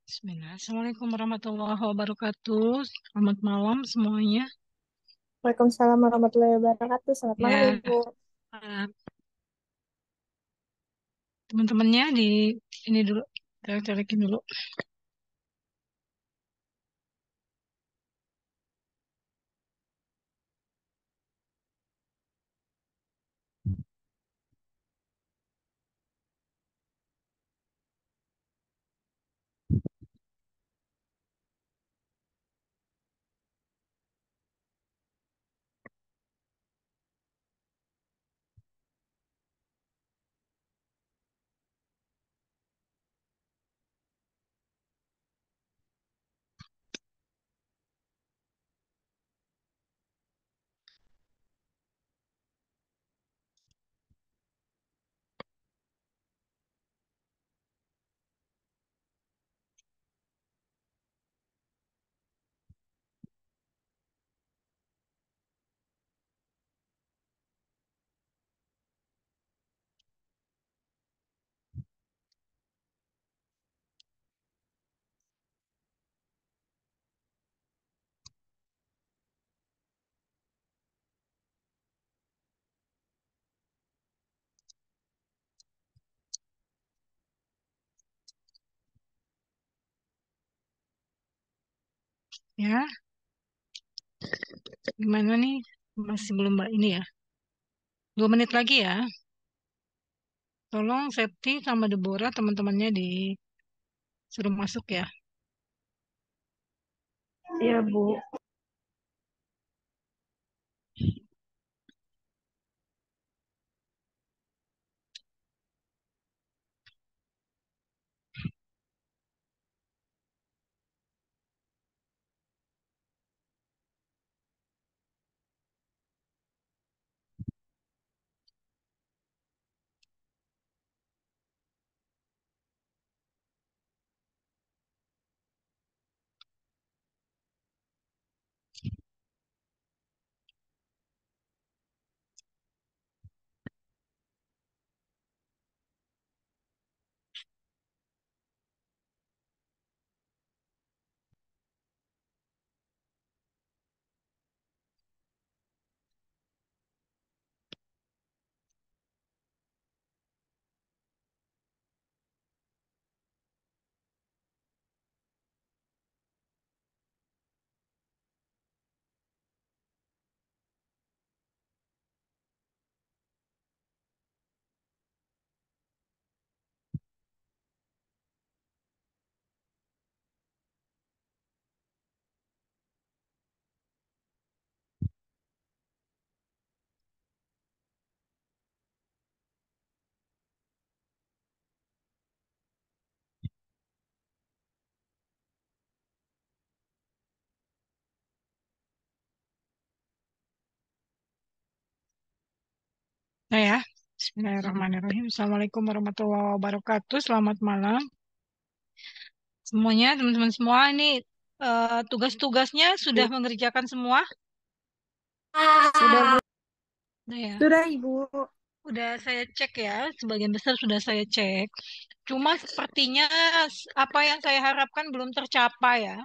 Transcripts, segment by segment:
Bismillah. Assalamualaikum warahmatullahi wabarakatuh. Selamat malam semuanya. Waalaikumsalam warahmatullahi wabarakatuh. Selamat malam, Ya, Ibu. eh, teman-temannya di ini dulu, colek-colekin dulu. Ya, gimana nih? Masih belum mbak ini ya? 2 menit lagi ya. Tolong Septi sama Deborah teman-temannya disuruh masuk ya. Iya, Bu. Nah ya, Bismillahirrahmanirrahim. Assalamualaikum warahmatullahi wabarakatuh. Selamat malam semuanya, teman-teman semua. Ini tugas-tugasnya sudah mengerjakan semua. Sudah, Bu. Nah ya. Sudah, Ibu. Udah saya cek ya, sebagian besar sudah saya cek. Cuma sepertinya apa yang saya harapkan belum tercapai ya.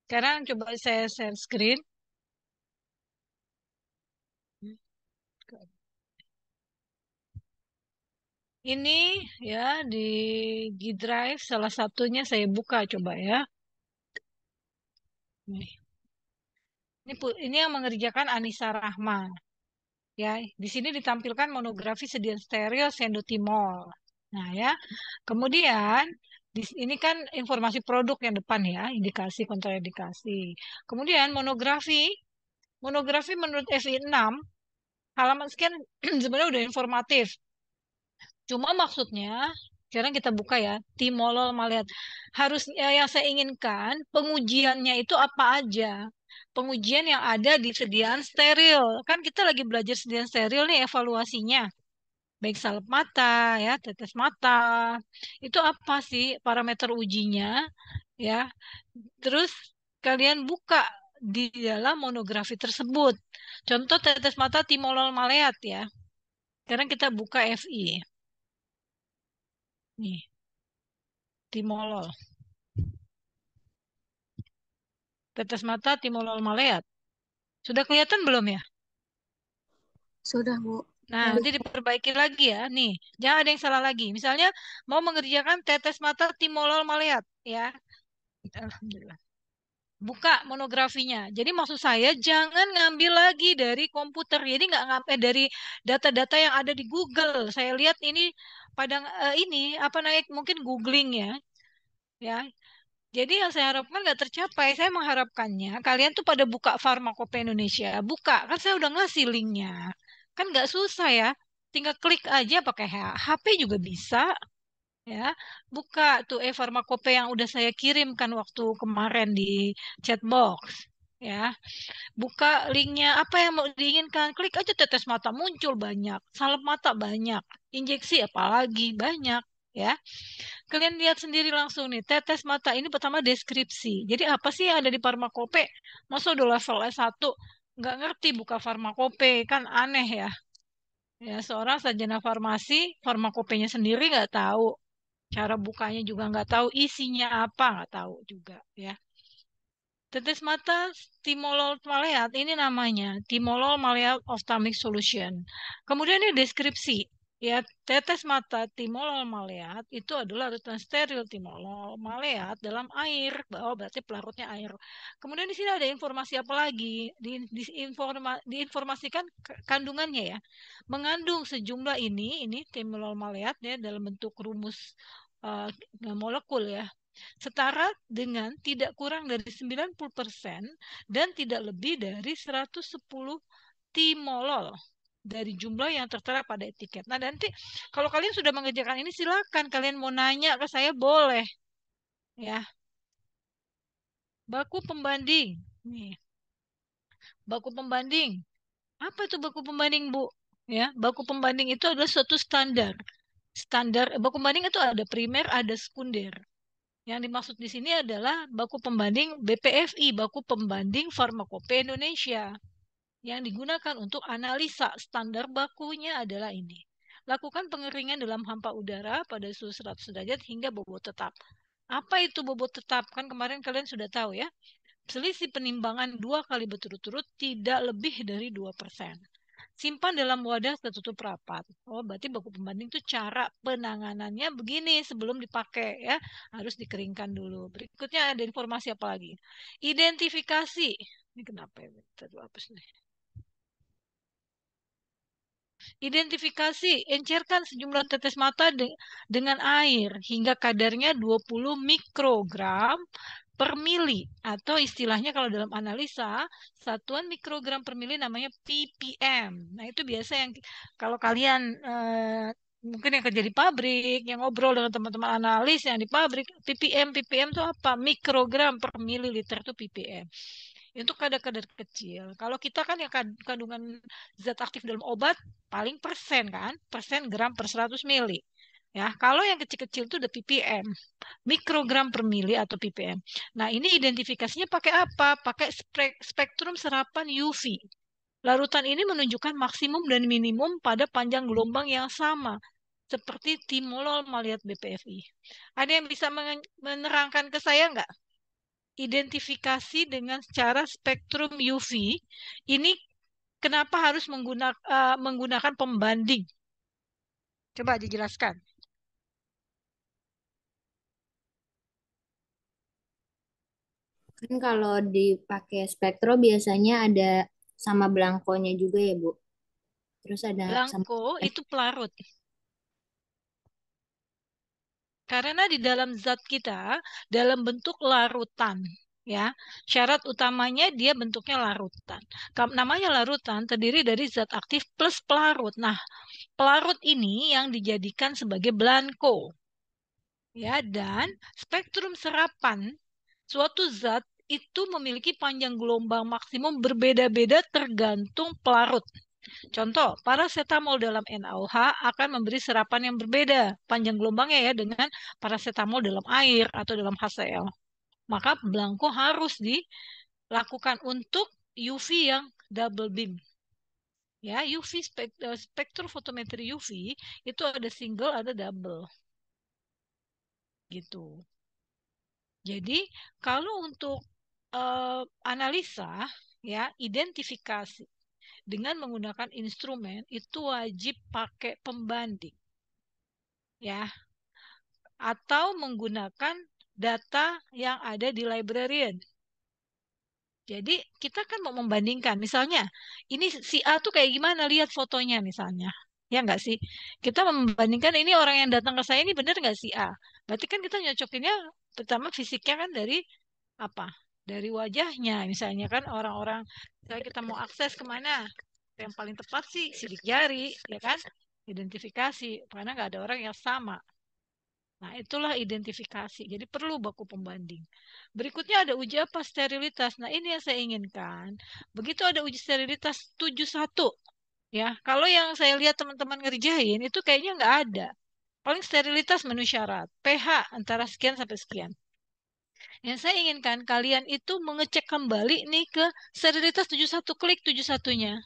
Sekarang coba saya share screen. Ini ya di G Drive salah satunya saya buka coba ya. Nih. Ini yang mengerjakan Anissa Rahma. Ya, di sini ditampilkan monografi sedian steril sendotimol. Nah, ya. Kemudian ini kan informasi produk yang depan ya, indikasi kontraindikasi. Kemudian monografi menurut FI 6 halaman sekian sebenarnya udah informatif. Cuma maksudnya sekarang kita buka ya, timolol melihat harusnya yang saya inginkan pengujiannya itu apa aja. Pengujian yang ada di sediaan steril. Kan kita lagi belajar sediaan steril nih evaluasinya. Baik salep mata ya, tetes mata. Itu apa sih parameter ujinya ya? Terus kalian buka di dalam monografi tersebut. Contoh tetes mata timolol maleat ya. Sekarang kita buka FI. Nih, timolol. tetes mata timolol maleat. Sudah kelihatan belum ya? Sudah, Bu. Nah, Baru. nanti diperbaiki lagi ya. Nih, jangan ada yang salah lagi. Misalnya mau mengerjakan tetes mata timolol maleat, ya. Alhamdulillah. Buka monografinya. Jadi maksud saya jangan ngambil lagi dari komputer. Jadi nggak ngambil dari data-data yang ada di Google. Saya lihat ini pada ini apa naik mungkin googling ya, ya. Jadi yang saya harapkan nggak tercapai. Saya mengharapkannya kalian tuh pada buka Farmakope Indonesia. Buka, kan saya udah ngasih linknya. Kan nggak susah ya. Tinggal klik aja pakai HP juga bisa. Ya, buka tuh Farmakope yang udah saya kirimkan waktu kemarin di chatbox. Ya, buka linknya apa yang mau diinginkan. Klik aja tetes mata muncul banyak. Salep mata banyak. Injeksi apalagi banyak. Ya. Kalian lihat sendiri langsung nih, tetes mata ini pertama deskripsi. Jadi apa sih yang ada di farmakope? Masa udah level S1 nggak ngerti buka farmakope, kan aneh ya. Ya, seorang sarjana farmasi, farmakopenya sendiri nggak tahu. Cara bukanya juga nggak tahu, isinya apa nggak tahu juga ya. Tetes mata timolol maleat ini namanya timolol maleat ophthalmic solution. Kemudian ini deskripsi. Ya, tetes mata timolol maleat itu adalah larutan steril timolol maleat dalam air. Bahwa berarti pelarutnya air. Kemudian di sini ada informasi apa lagi? Diinformasikan kandungannya ya. Mengandung sejumlah ini timolol maleat ya dalam bentuk rumus uh, molekul ya setara dengan tidak kurang dari 90% dan tidak lebih dari 110 timolol dari jumlah yang tertera pada etiket. Nah, nanti kalau kalian sudah mengerjakan ini silakan kalian mau nanya ke saya boleh ya. Baku pembanding. Nih, baku pembanding. Apa itu baku pembanding, Bu? Ya, baku pembanding itu adalah suatu standar. Standar baku pembanding itu ada primer, ada sekunder. Yang dimaksud di sini adalah baku pembanding BPFI, baku pembanding Farmakope Indonesia. Yang digunakan untuk analisa standar bakunya adalah ini. Lakukan pengeringan dalam hampa udara pada suhu 100 derajat hingga bobot tetap. Apa itu bobot tetap? Kan kemarin kalian sudah tahu ya. Selisih penimbangan 2 kali berturut-turut tidak lebih dari 2%. Simpan dalam wadah tertutup rapat. Oh, berarti baku pembanding itu cara penanganannya begini sebelum dipakai ya. Harus dikeringkan dulu. Berikutnya ada informasi apa lagi? Identifikasi. Ini kenapa ya? Tadi hapus nih. Identifikasi, encerkan sejumlah tetes mata dengan air hingga kadarnya 20 mikrogram per mili atau istilahnya kalau dalam analisa satuan mikrogram per mili namanya ppm. Nah, itu biasa yang kalau kalian mungkin yang kerja di pabrik, yang ngobrol dengan teman-teman analis yang di pabrik, ppm itu apa? Mikrogram per mililiter itu ppm. Untuk kadar-kadar kecil. Kalau kita kan yang kandungan zat aktif dalam obat paling persen kan, persen gram per 100 mili. Ya, kalau yang kecil-kecil itu udah ppm, mikrogram per mili atau ppm. Nah, ini identifikasinya pakai apa? Pakai spektrum serapan UV. Larutan ini menunjukkan maksimum dan minimum pada panjang gelombang yang sama, seperti timolol maleat BPFI. Ada yang bisa menerangkan ke saya nggak? Identifikasi dengan secara spektrum UV ini kenapa harus menggunakan pembanding? Coba dijelaskan. Kan kalau dipakai spektro biasanya ada sama belangkonya juga ya, Bu. Terus ada sama Blanko itu pelarut. Karena di dalam zat kita dalam bentuk larutan, ya. Syarat utamanya dia bentuknya larutan. Namanya larutan terdiri dari zat aktif plus pelarut. Nah, pelarut ini yang dijadikan sebagai blanko, ya, dan spektrum serapan suatu zat itu memiliki panjang gelombang maksimum berbeda-beda tergantung pelarut. Contoh, paracetamol dalam NaOH akan memberi serapan yang berbeda panjang gelombangnya ya dengan paracetamol dalam air atau dalam HCl. Maka blanko harus dilakukan untuk UV yang double beam. Ya, UV spektrofotometri UV itu ada single, ada double. Gitu. Jadi, kalau untuk analisa ya, identifikasi dengan menggunakan instrumen itu wajib pakai pembanding ya, atau menggunakan data yang ada di librarian. Jadi kita kan mau membandingkan, misalnya ini si A tuh kayak gimana, lihat fotonya misalnya. Ya enggak sih? Kita membandingkan ini orang yang datang ke saya ini benar nggak si A. Berarti kan kita nyocokinnya pertama fisiknya kan dari apa? Dari wajahnya. Misalnya kan orang-orang, misalnya kita mau akses kemana? Yang paling tepat sih sidik jari, ya kan? Identifikasi, karena nggak ada orang yang sama. Nah, itulah identifikasi. Jadi perlu baku pembanding. Berikutnya ada uji apa? Sterilitas. Nah, ini yang saya inginkan. Begitu ada uji sterilitas 71, ya. Kalau yang saya lihat teman-teman ngerjain itu kayaknya nggak ada. Paling sterilitas memenuhi syarat. pH antara sekian sampai sekian. Yang saya inginkan kalian itu mengecek kembali nih ke sterilitas 71, klik 71-nya.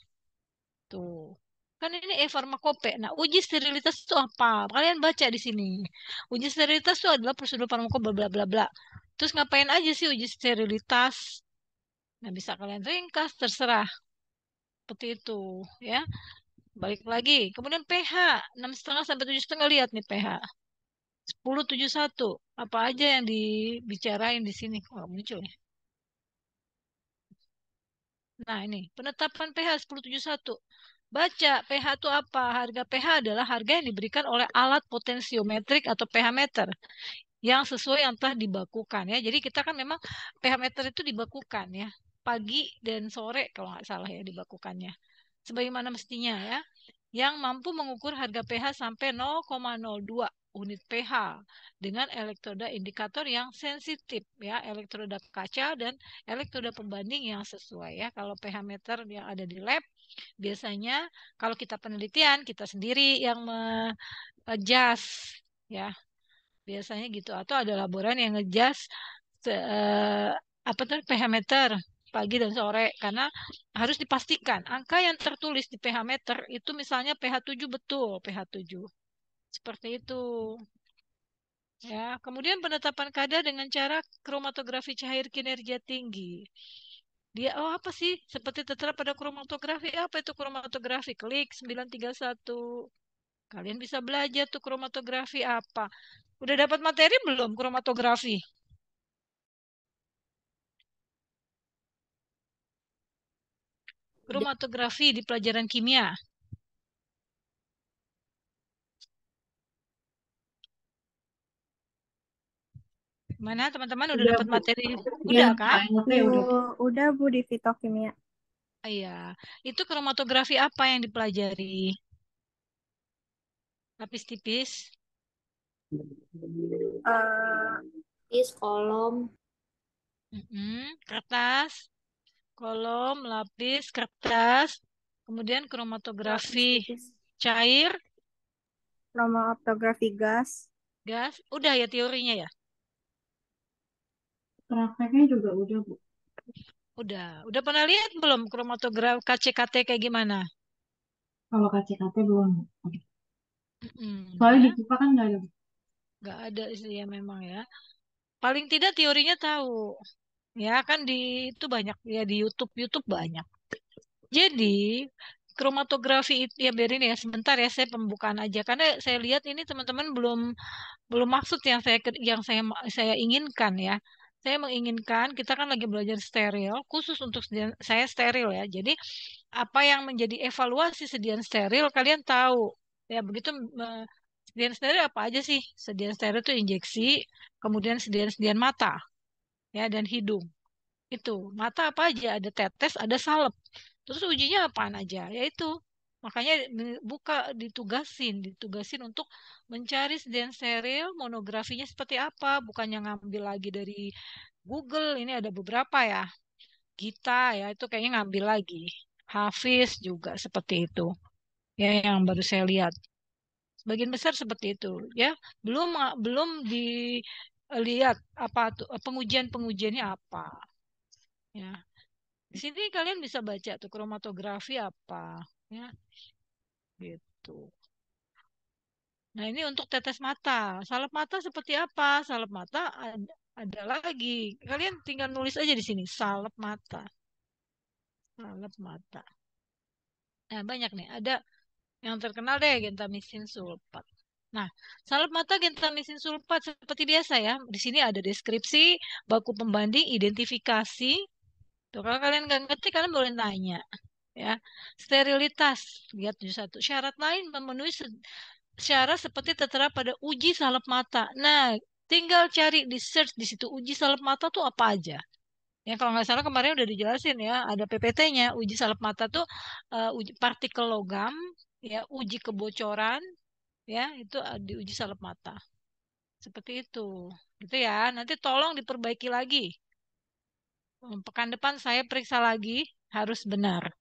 Tuh. Kan ini e-farmakope. Nah, uji sterilitas itu apa? Kalian baca di sini. Uji sterilitas itu adalah prosedur farmakope bla bla bla bla. Terus ngapain aja sih uji sterilitas? Nah, bisa kalian ringkas, terserah. Seperti itu, ya. Balik lagi. Kemudian pH 6,5 sampai 7,5, lihat nih pH. 10,71. Apa aja yang dibicarain di sini? Kok nggak muncul ya? Nah, ini penetapan pH 10,71. Baca pH itu apa? Harga pH adalah harga yang diberikan oleh alat potensiometrik atau pH meter yang sesuai yang telah dibakukan ya. Jadi kita kan memang pH meter itu dibakukan ya. Pagi dan sore kalau nggak salah ya dibakukannya. Sebagaimana mestinya ya. Yang mampu mengukur harga pH sampai 0,02 unit pH dengan elektroda indikator yang sensitif ya, elektroda kaca dan elektroda pembanding yang sesuai ya. Kalau pH meter yang ada di lab biasanya kalau kita penelitian kita sendiri yang adjust ya, biasanya gitu, atau ada laboran yang ngejust apa tuh pH meter pagi dan sore, karena harus dipastikan angka yang tertulis di pH meter itu misalnya pH 7 betul pH 7 seperti itu ya. Kemudian penetapan kadar dengan cara kromatografi cair kinerja tinggi. Dia, oh apa sih? Seperti tertera pada kromatografi. Apa itu kromatografi? Klik 931. Kalian bisa belajar tuh kromatografi apa. Udah dapat materi belum kromatografi? Udah, Kromatografi di pelajaran kimia. Mana teman-teman udah Udah, dapat Bu. materi? ya, Udah Bu. kan? Oke, udah, Bu. Udah, Bu, di fitokimia. Iya. Itu kromatografi apa yang dipelajari? Lapis tipis. Eh, Is kolom Kertas, kolom, lapis, kertas. Kemudian lapis kromatografi tipis. cair, Chromatography gas. gas. Udah ya teorinya ya? Prakteknya juga udah, Bu. Udah. Udah pernah lihat belum kromatografi KCKT kayak gimana? Kalau KCKT belum, Bu. Soalnya di Ya, FIPA kan nggak ada, Bu. nggak ada sih ya memang ya. Paling tidak teorinya tahu. Ya kan di itu banyak ya di YouTube banyak. Jadi kromatografi itu ya biarin ya sebentar ya saya pembukaan aja karena saya lihat ini teman-teman belum belum maksud yang saya inginkan ya. Saya menginginkan kita kan lagi belajar steril khusus untuk saya steril ya. Jadi apa yang menjadi evaluasi sediaan steril kalian tahu. Ya begitu sediaan steril apa aja sih? Sediaan steril itu injeksi, kemudian sediaan mata ya dan hidung. Itu mata apa aja? Ada tetes, ada salep. Terus ujinya apaan aja? Yaitu makanya ditugasin untuk mencari sedan steril, monografinya seperti apa, bukannya ngambil lagi dari Google. Ini ada beberapa ya. Gita ya itu kayaknya ngambil lagi. Hafiz juga seperti itu. Ya yang baru saya lihat. Sebagian besar seperti itu ya. Belum belum dilihat apa tuh pengujiannya apa ya. Di sini kalian bisa baca tuh kromatografi apa, ya, gitu. Nah, ini untuk tetes mata. Salep mata seperti apa? Salep mata Ada lagi. Kalian tinggal nulis aja di sini, salep mata. Salep mata. Nah, banyak nih. Ada yang terkenal deh, gentamisin sulfat. Nah, salep mata gentamisin sulfat seperti biasa ya. Di sini ada deskripsi, baku pembanding, identifikasi. Tuh, kalau kalian nggak ngerti, kalian boleh nanya. Ya, sterilitas. Lihat 71. Syarat lain memenuhi syarat seperti tertera pada uji salep mata. Nah, tinggal cari di search di situ uji salep mata tuh apa aja. Ya kalau nggak salah kemarin udah dijelasin ya, ada PPT-nya. Uji salep mata tuh uji partikel logam, ya, uji kebocoran, ya itu diuji salep mata. Seperti itu, gitu ya. Nanti tolong diperbaiki lagi. Pekan depan saya periksa lagi, harus benar.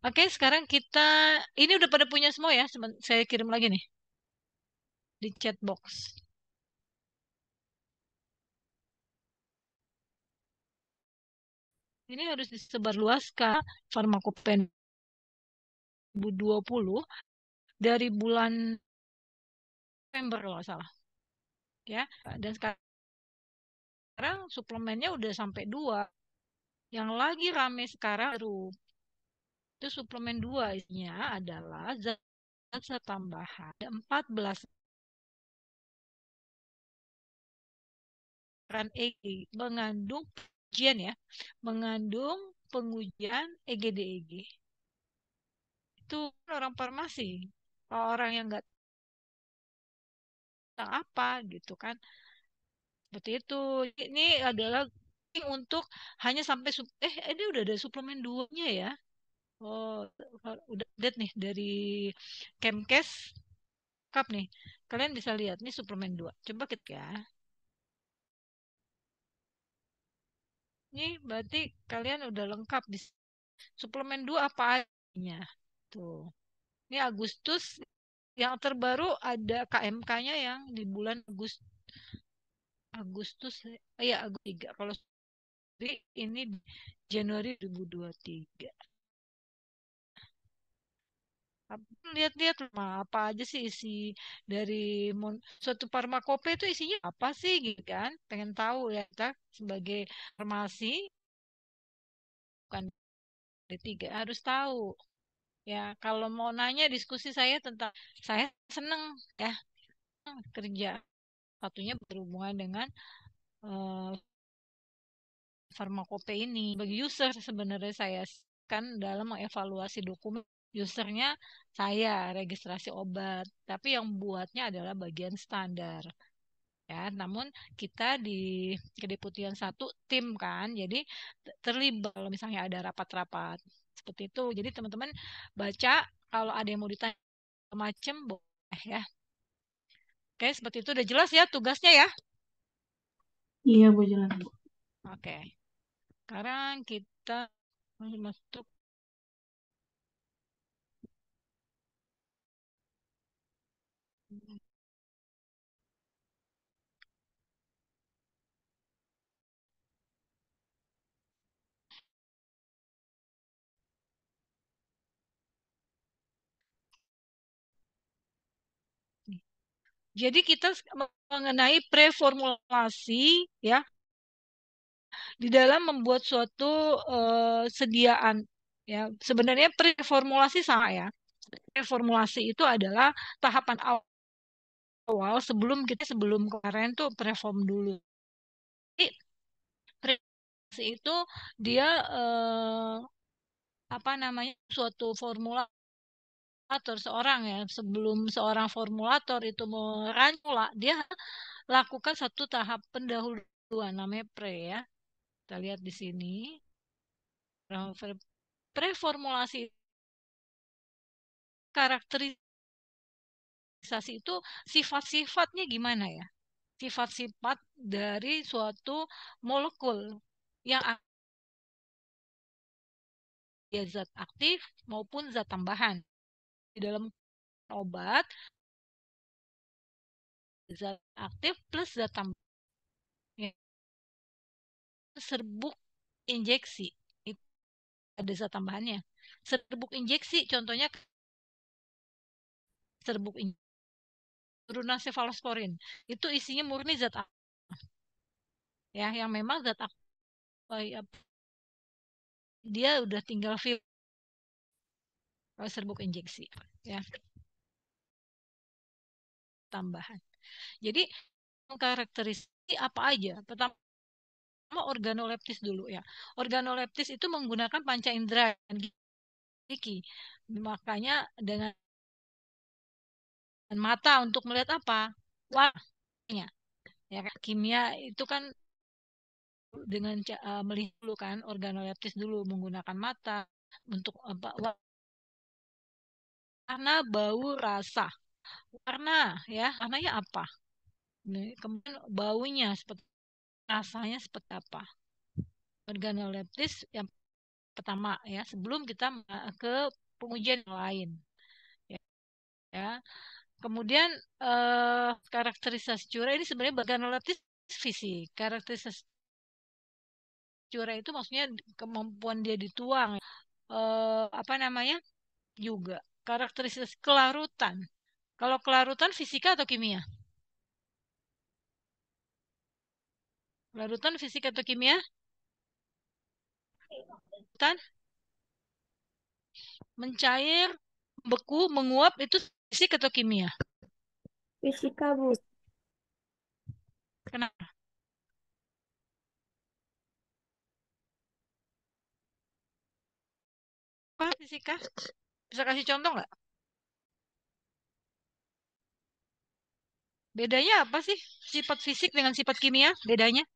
Oke, sekarang kita ini udah pada punya semua ya. Saya kirim lagi nih di chat box. Ini harus disebarluaskan Farmakopen 2020 dari bulan November kalau nggak salah. Ya, dan sekarang suplemennya udah sampai 2. Yang lagi rame sekarang baru itu suplemen 2 isinya adalah zat tambahan. Ada 14 ran EG mengandung pengujian ya, mengandung pengujian EGDEG. Itu orang farmasi. Kalau orang yang nggak tahu apa gitu kan, seperti itu. Ini adalah untuk hanya sampai ini udah ada suplemen 2-nya ya. Oh, udah update nih dari Kemkes Cup nih. Kalian bisa lihat nih suplemen 2. Coba kita ya. Ini berarti kalian udah lengkap di suplemen 2 apa aja. Tuh. Ini Agustus yang terbaru ada KMK-nya yang di bulan Agustus ya Agustus 3. Kalau ini Januari 2023. Lihat-lihat apa aja sih isi dari suatu farmakope itu isinya apa sih gitu kan? Pengen tahu ya kita sebagai farmasi bukan D3 harus tahu. Ya, kalau mau nanya diskusi saya tentang saya seneng ya kerja satunya berhubungan dengan eh, farmakope ini. Bagi user sebenarnya saya kan dalam mengevaluasi dokumen usernya saya registrasi obat, tapi yang buatnya adalah bagian standar. Ya, namun kita di Kedeputian satu tim kan, jadi terlibat kalau misalnya ada rapat-rapat seperti itu. Jadi teman-teman baca kalau ada yang mau ditanya macam boleh ya. Oke, seperti itu udah jelas ya tugasnya ya. Iya, Bu, jelas, Bu. Oke, sekarang kita masuk. Jadi kita mengenai preformulasi ya di dalam membuat suatu sediaan ya. Sebenarnya preformulasi sama ya. Preformulasi itu adalah tahapan awal sebelum kemarin tuh preform dulu. Jadi preformulasi itu dia apa namanya suatu formula seorang ya sebelum seorang formulator itu merancang dia lakukan satu tahap pendahuluan namanya pre ya. Kita lihat di sini. Preformulasi karakterisasi itu sifat-sifatnya gimana ya? Sifat-sifat dari suatu molekul yang ada zat aktif maupun zat tambahan. Di dalam obat, zat aktif plus zat tambahan. Ya, serbuk injeksi, itu ada zat tambahannya. Serbuk injeksi, contohnya serbuk injeksi, cefalosporin. Itu isinya murni zat aktif. ya, yang memang zat dia udah tinggal serbuk injeksi, ya, tambahan. Jadi karakteristik apa aja? Pertama organoleptis dulu ya. Organoleptis itu menggunakan panca indera dan gigi. Makanya dengan mata untuk melihat apa? Warnanya. Ya, kimia itu kan dengan melihat dulu kan, organoleptis dulu menggunakan mata untuk apa? Warna, bau, rasa. Warna ya, warnanya apa? Kemudian baunya seperti, rasanya seperti apa? Organoleptis yang pertama ya, sebelum kita ke pengujian yang lain, ya. Kemudian karakterisasi curah ini sebenarnya organoleptis fisik. Karakterisasi curah itu maksudnya kemampuan dia dituang, apa namanya, juga karakterisasi kelarutan. Kalau kelarutan fisika atau kimia? Kelarutan fisika atau kimia? Tan, mencair, beku, menguap itu fisik atau kimia? Fisika, Bu. Kenapa fisika? Bisa kasih contoh nggak? Bedanya apa sih sifat fisik dengan sifat kimia? Bedanya?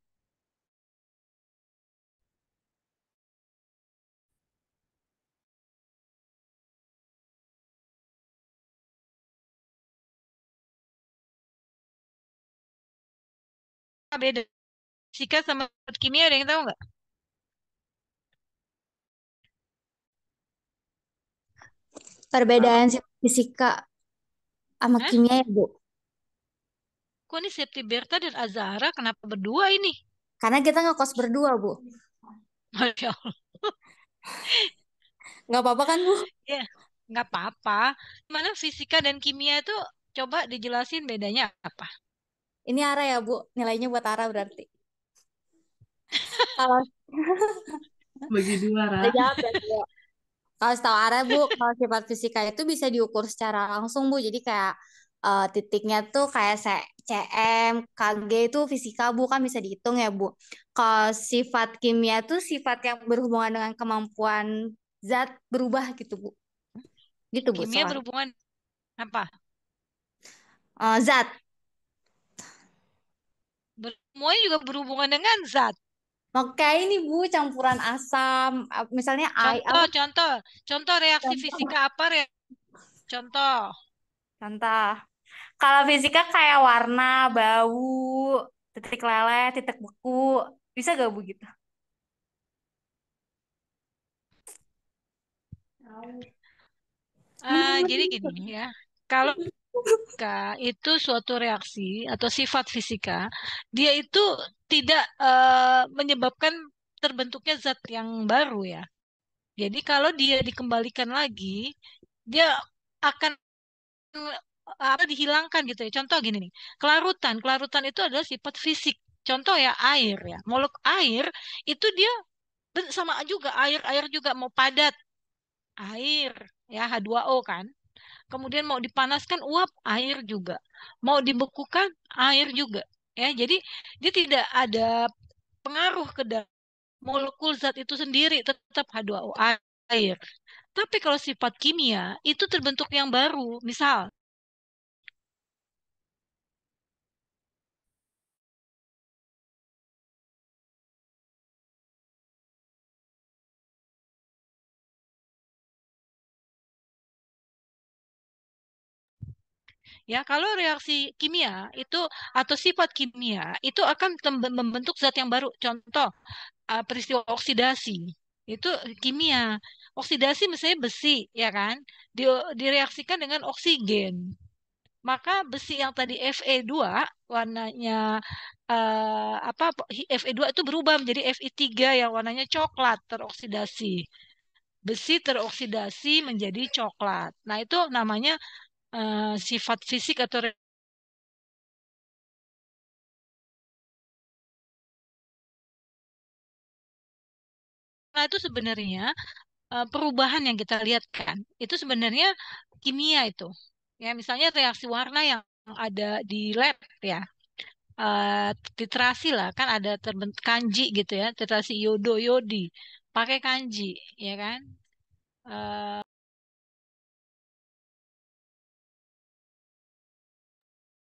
Beda fisika sama sifat kimia, ada yang tahu nggak? Perbedaan fisika sama Hah? kimia ya, Bu. Kok ini Septi Berta dan Azahara kenapa berdua ini? Karena kita ngekos berdua, Bu. Masya Allah. Nggak apa-apa kan, Bu? Ya, nggak apa-apa. Mana fisika dan kimia itu coba dijelasin bedanya apa? Ini Ara ya, Bu. Nilainya buat Ara berarti. Kalau Bagi dua, Ra. udah jawab ya, Bu. Kalau setahu Ara, Bu, kalau sifat fisika itu bisa diukur secara langsung, Bu. Jadi kayak titiknya tuh kayak cm, kg itu fisika, Bu, kan bisa dihitung ya, Bu. Kalau sifat kimia tuh sifat yang berhubungan dengan kemampuan zat berubah gitu, Bu. Gitu, Bu, Kimia soal. berhubungan apa? Zat. Semuanya juga berhubungan dengan zat. Oke, ini Bu, campuran asam, misalnya air, Contoh, apa? contoh, contoh reaksi Contoh. fisika apa? Contoh. Contoh. Kalau fisika kayak warna, bau, titik leleh, titik beku. Bisa gak Bu gitu? Jadi gini ya, kalau itu suatu reaksi atau sifat fisika, dia itu tidak menyebabkan terbentuknya zat yang baru ya. Jadi kalau dia dikembalikan lagi, dia akan apa dihilangkan gitu ya. Contoh gini nih, kelarutan. Kelarutan itu adalah sifat fisik. Contoh ya air ya. Molekul air itu dia sama juga air juga mau padat air ya H2O kan. Kemudian mau dipanaskan uap air juga. Mau dibekukan air juga. Ya, jadi dia tidak ada pengaruh ke dalam molekul zat itu sendiri tetap H2O air. Tapi kalau sifat kimia itu terbentuk yang baru. Misal, ya kalau reaksi kimia itu atau sifat kimia itu akan membentuk zat yang baru. Contoh peristiwa oksidasi itu kimia. Oksidasi misalnya besi, ya kan? Direaksikan dengan oksigen. Maka besi yang tadi Fe2 warnanya apa Fe2 itu berubah menjadi Fe3 yang warnanya coklat teroksidasi. Besi teroksidasi menjadi coklat. Nah, itu namanya sifat fisik atau itu sebenarnya perubahan yang kita lihat kan, itu sebenarnya kimia itu. Ya, misalnya reaksi warna yang ada di lab ya, titrasi lah kan ada terbentuk kanji gitu ya, titrasi yodo yodi pakai kanji ya kan. Eh,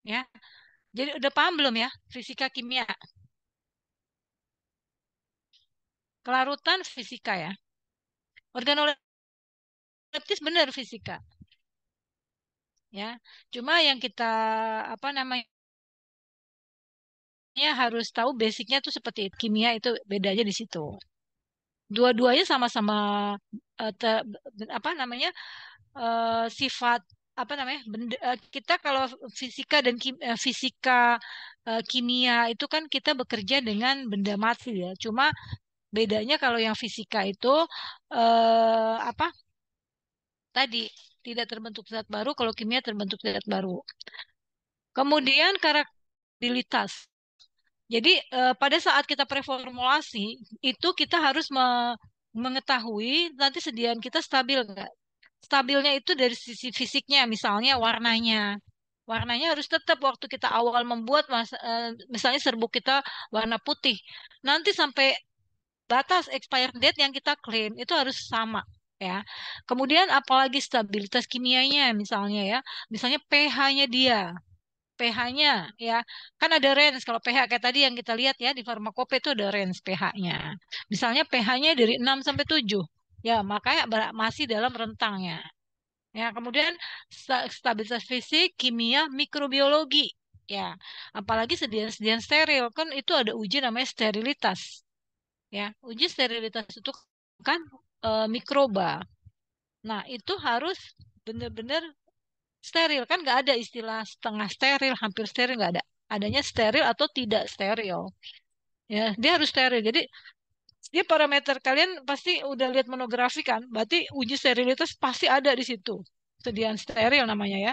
ya, jadi udah paham belum ya fisika kimia? Kelarutan fisika ya. Organoleptis benar fisika ya. Cuma yang kita apa namanya harus tahu basicnya tuh seperti itu. Kimia itu bedanya di situ. Dua-duanya sama-sama eh, te- apa namanya sifat apa namanya kita kalau fisika dan fisika kimia itu kan kita bekerja dengan benda mati ya. Cuma bedanya kalau yang fisika itu apa tadi tidak terbentuk zat baru, kalau kimia terbentuk zat baru. Kemudian karakteristikas. Jadi pada saat kita preformulasi itu kita harus mengetahui nanti sediaan kita stabil nggak. Stabilnya itu dari sisi fisiknya, misalnya warnanya. Warnanya harus tetap waktu kita awal membuat misalnya serbuk kita warna putih. Nanti sampai batas expired date yang kita klaim itu harus sama ya. Kemudian apalagi stabilitas kimianya misalnya ya. Misalnya pH-nya dia. pH-nya ya. Kan ada range kalau pH kayak tadi yang kita lihat ya di farmakope itu ada range pH-nya. Misalnya pH-nya dari 6 sampai 7. Ya, makanya masih dalam rentangnya. Ya, kemudian stabilitas fisik, kimia, mikrobiologi. Ya, apalagi sediaan-sediaan steril kan itu ada uji namanya sterilitas. Ya, uji sterilitas itu kan mikroba. Nah, itu harus benar-benar steril kan nggak ada istilah setengah steril, hampir steril nggak ada. Adanya steril atau tidak steril. Ya, dia harus steril. Jadi dia parameter kalian pasti udah lihat monografi kan, berarti uji sterilitas pasti ada di situ. Sediaan steril namanya ya.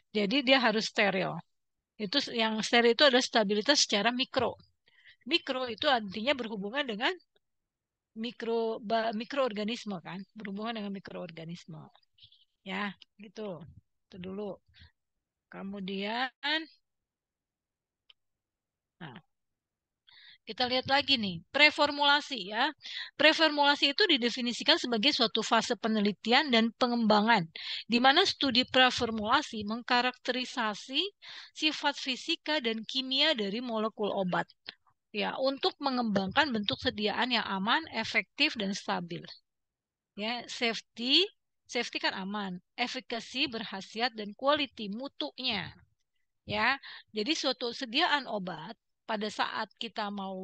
Jadi dia harus steril. Itu yang steril itu adalah stabilitas secara mikro. Mikro itu artinya berhubungan dengan mikroorganisme kan, berhubungan dengan mikroorganisme. Ya, gitu. Itu dulu. Kemudian, nah, kita lihat lagi nih, preformulasi ya. Preformulasi itu didefinisikan sebagai suatu fase penelitian dan pengembangan, di mana studi preformulasi mengkarakterisasi sifat fisika dan kimia dari molekul obat. Ya, untuk mengembangkan bentuk sediaan yang aman, efektif, dan stabil. Ya, safety kan aman, efikasi berhasiat dan quality mutunya. Ya, jadi suatu sediaan obat pada saat kita mau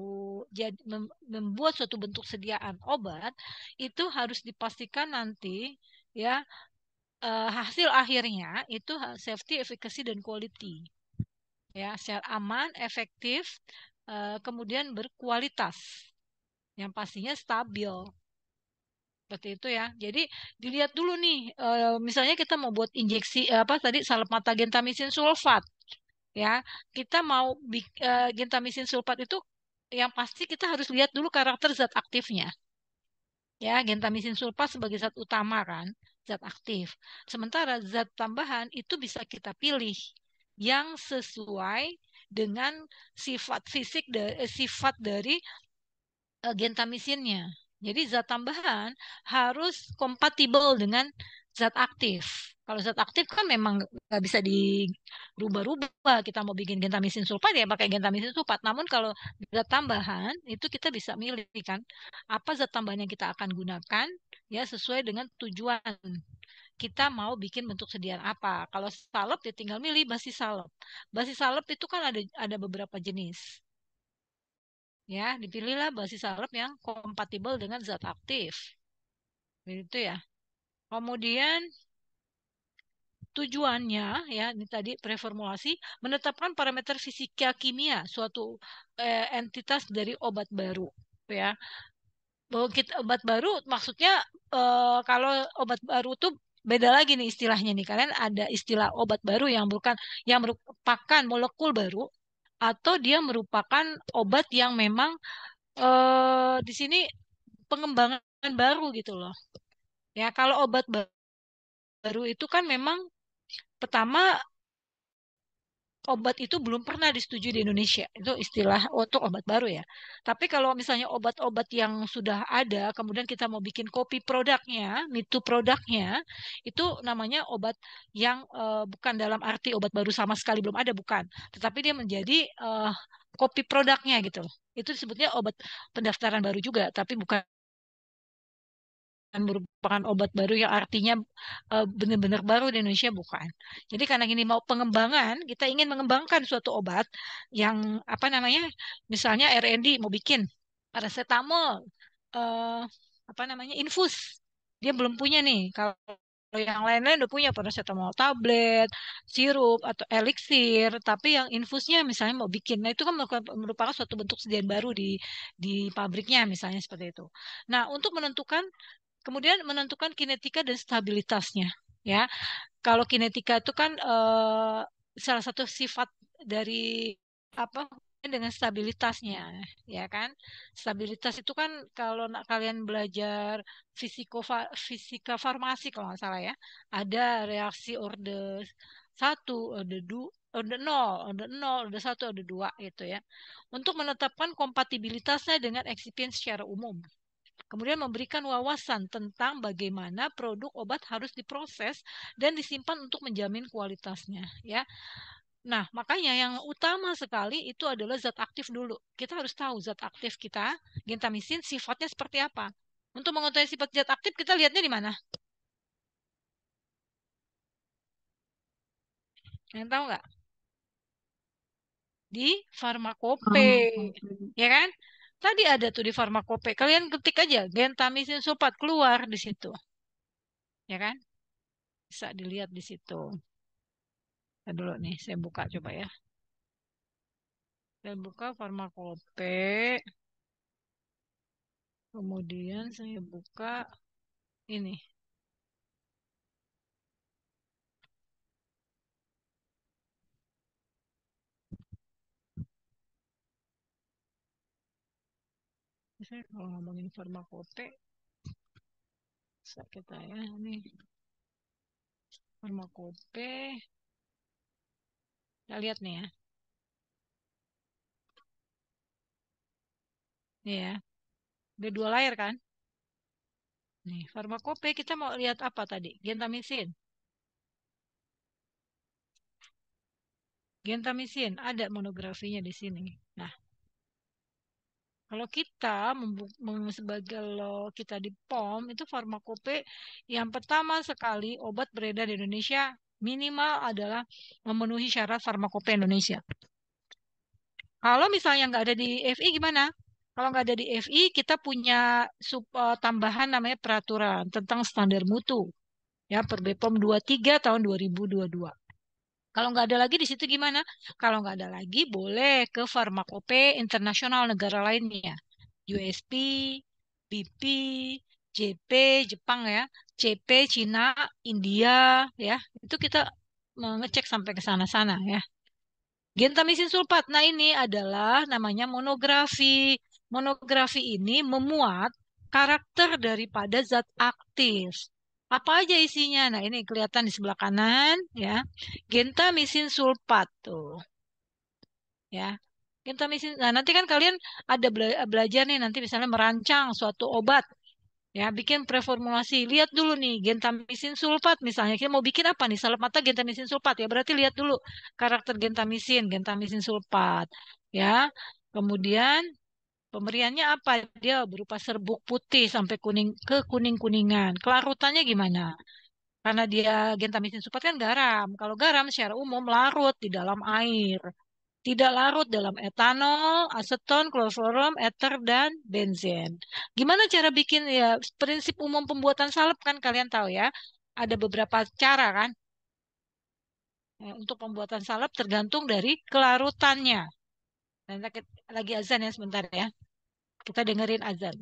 membuat suatu bentuk sediaan obat itu harus dipastikan nanti ya hasil akhirnya itu safety, efikasi dan quality ya secara aman, efektif, kemudian berkualitas yang pastinya stabil. Seperti itu ya. Jadi dilihat dulu nih, misalnya kita mau buat injeksi apa tadi salep mata gentamisin sulfat, ya. Kita mau gentamisin sulfat itu yang pasti kita harus lihat dulu karakter zat aktifnya. Ya, gentamisin sulfat sebagai zat utama kan, zat aktif. Sementara zat tambahan itu bisa kita pilih yang sesuai dengan sifat fisik sifat dari gentamisinnya. Jadi zat tambahan harus kompatibel dengan zat aktif. Kalau zat aktif kan memang nggak bisa dirubah-rubah. Kita mau bikin gentamisin sulfat ya pakai gentamisin sulfat. Namun kalau zat tambahan itu kita bisa milih kan apa zat tambahan yang kita akan gunakan ya sesuai dengan tujuan. Kita mau bikin bentuk sediaan apa. Kalau salep ya tinggal milih basis salep. Basis salep itu kan ada beberapa jenis. Ya, dipilihlah basis salep yang kompatibel dengan zat aktif. Begitu ya. Kemudian tujuannya ya ini tadi preformulasi menetapkan parameter fisika kimia suatu entitas dari obat baru ya. Bahwa obat baru maksudnya kalau obat baru tuh beda lagi nih istilahnya nih. Kalian ada istilah obat baru yang merupakan molekul baru atau dia merupakan obat yang memang di sini pengembangan baru gitu loh. Ya, kalau obat baru itu kan memang pertama obat itu belum pernah disetujui di Indonesia. Itu istilah untuk obat baru ya. Tapi kalau misalnya obat-obat yang sudah ada, kemudian kita mau bikin copy produknya, mitu produknya, itu namanya obat yang bukan dalam arti obat baru sama sekali belum ada, bukan. Tetapi dia menjadi copy produknya gitu loh. Itu disebutnya obat pendaftaran baru juga, tapi bukan merupakan obat baru yang artinya benar-benar baru di Indonesia, bukan. Jadi karena ini mau pengembangan, kita ingin mengembangkan suatu obat yang apa namanya, misalnya R&D mau bikin paracetamol, eh, apa namanya, infus, dia belum punya nih. Kalau yang lain-lain udah punya paracetamol tablet, sirup atau eliksir, tapi yang infusnya misalnya mau bikin, nah itu kan merupakan suatu bentuk sediaan baru di pabriknya misalnya seperti itu. Nah, untuk menentukan kemudian menentukan kinetika dan stabilitasnya, ya. Kalau kinetika itu kan salah satu sifat dari apa dengan stabilitasnya, ya kan? Stabilitas itu kan kalau kalian belajar fisika farmasi kalau nggak salah ya, ada reaksi orde 1, orde 2, orde 0, orde 1, orde 2 gitu ya. Untuk menetapkan kompatibilitasnya dengan eksipien secara umum. Kemudian memberikan wawasan tentang bagaimana produk obat harus diproses dan disimpan untuk menjamin kualitasnya, ya. Nah, makanya yang utama sekali itu adalah zat aktif dulu. Kita harus tahu zat aktif kita, gentamisin, sifatnya seperti apa. Untuk mengetahui sifat zat aktif, kita lihatnya di mana? Yang tahu nggak? Di farmakope, Farmakope. ya kan? Tadi ada tuh di farmakope. Kalian ketik aja gentamisin sulfat keluar di situ, ya kan? Bisa dilihat di situ. Saya dulu nih, saya buka coba ya. Saya buka farmakope, kemudian saya buka ini. Saya kalau ngomongin farmakope, bisa kita ya, ini farmakope. Kita lihat nih ya. Nih ya, ada 2 layar kan? Nih, farmakope kita mau lihat apa tadi? Gentamisin. Gentamisin, ada monografinya di sini. Nah, kalau kita sebagai kita di POM itu farmakope yang pertama sekali obat beredar di Indonesia minimal adalah memenuhi syarat farmakope Indonesia. Kalau misalnya nggak ada di FI gimana? Kalau nggak ada di FI, kita punya tambahan namanya peraturan tentang standar mutu. Ya, per BPOM 23 tahun 2022. Kalau nggak ada lagi di situ gimana? Kalau nggak ada lagi, boleh ke farmakope internasional negara lainnya. USP, BP, JP, Jepang ya, CP, Cina, India, ya. Itu kita mengecek sampai ke sana-sana ya. Gentamisin sulfat. Nah, ini adalah namanya monografi. Monografi ini memuat karakter daripada zat aktif. Apa aja isinya? Nah, ini kelihatan di sebelah kanan ya. Gentamisin sulfat tuh, ya. Gentamisin. Nah, nanti kan kalian ada belajar nih nanti misalnya merancang suatu obat. Ya, bikin preformulasi. Lihat dulu nih, gentamisin sulfat misalnya. Kita mau bikin apa nih? Salep mata gentamisin sulfat ya. Berarti lihat dulu karakter gentamisin sulfat. Ya. Kemudian pemberiannya apa? Dia berupa serbuk putih sampai kuning ke kuning-kuningan. Kelarutannya gimana? Karena dia gentamisin sulfat kan garam. Kalau garam secara umum larut di dalam air. Tidak larut dalam etanol, aseton, kloroform, eter, dan benzen. Gimana cara bikin ya prinsip umum pembuatan salep kan kalian tahu ya. Ada beberapa cara kan untuk pembuatan salep tergantung dari kelarutannya. Dan lagi azan ya sebentar ya. Kita dengerin azan.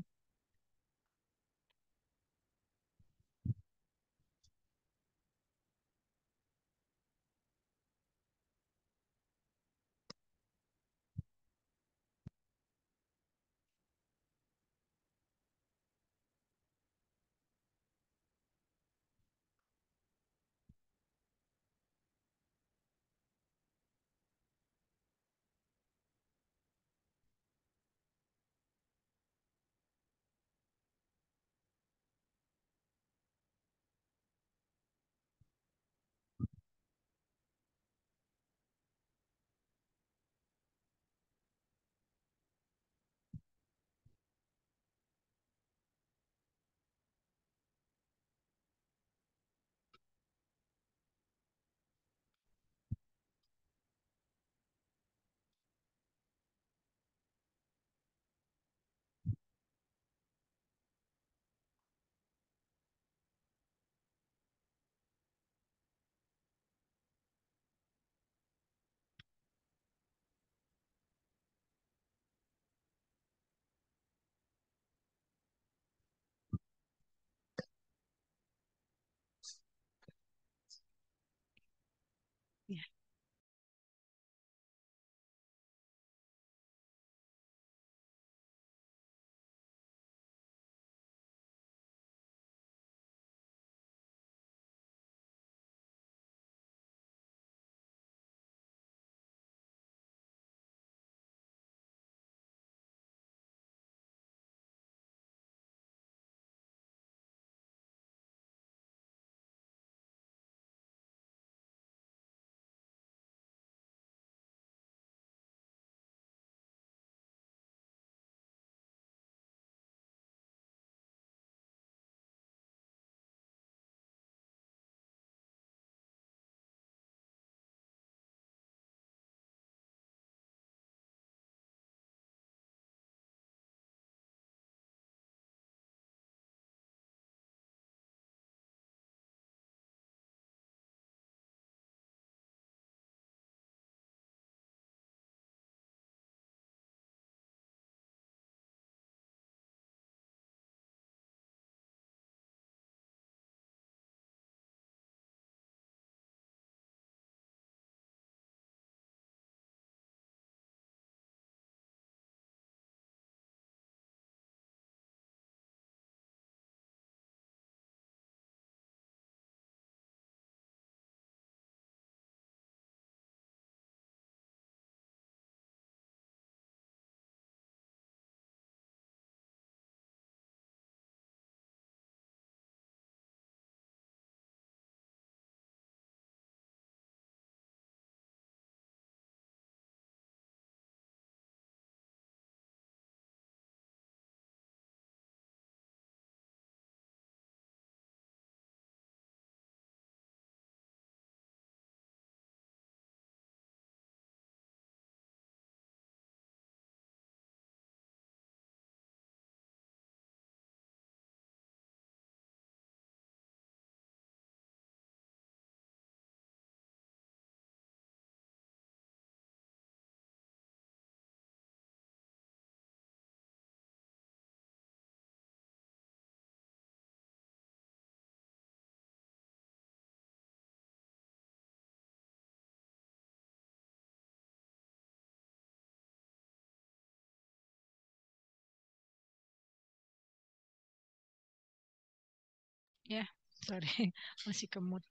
Ya, sorry, masih kemut.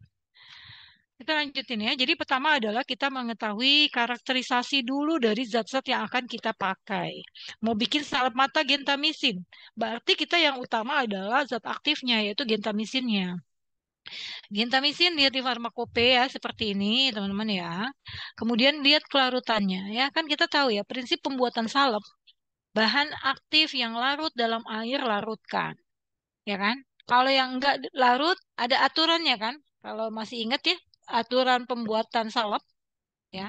Kita lanjutin ya. Jadi pertama adalah kita mengetahui karakterisasi dulu dari zat-zat yang akan kita pakai. Mau bikin salep mata gentamisin, berarti kita yang utama adalah zat aktifnya yaitu gentamisinnya. Gentamisin lihat di farmakope ya seperti ini teman-teman ya. Kemudian lihat kelarutannya ya. Kan kita tahu ya prinsip pembuatan salep, bahan aktif yang larut dalam air larutkan, ya kan? Kalau yang enggak larut ada aturannya kan? Kalau masih ingat ya aturan pembuatan salep ya.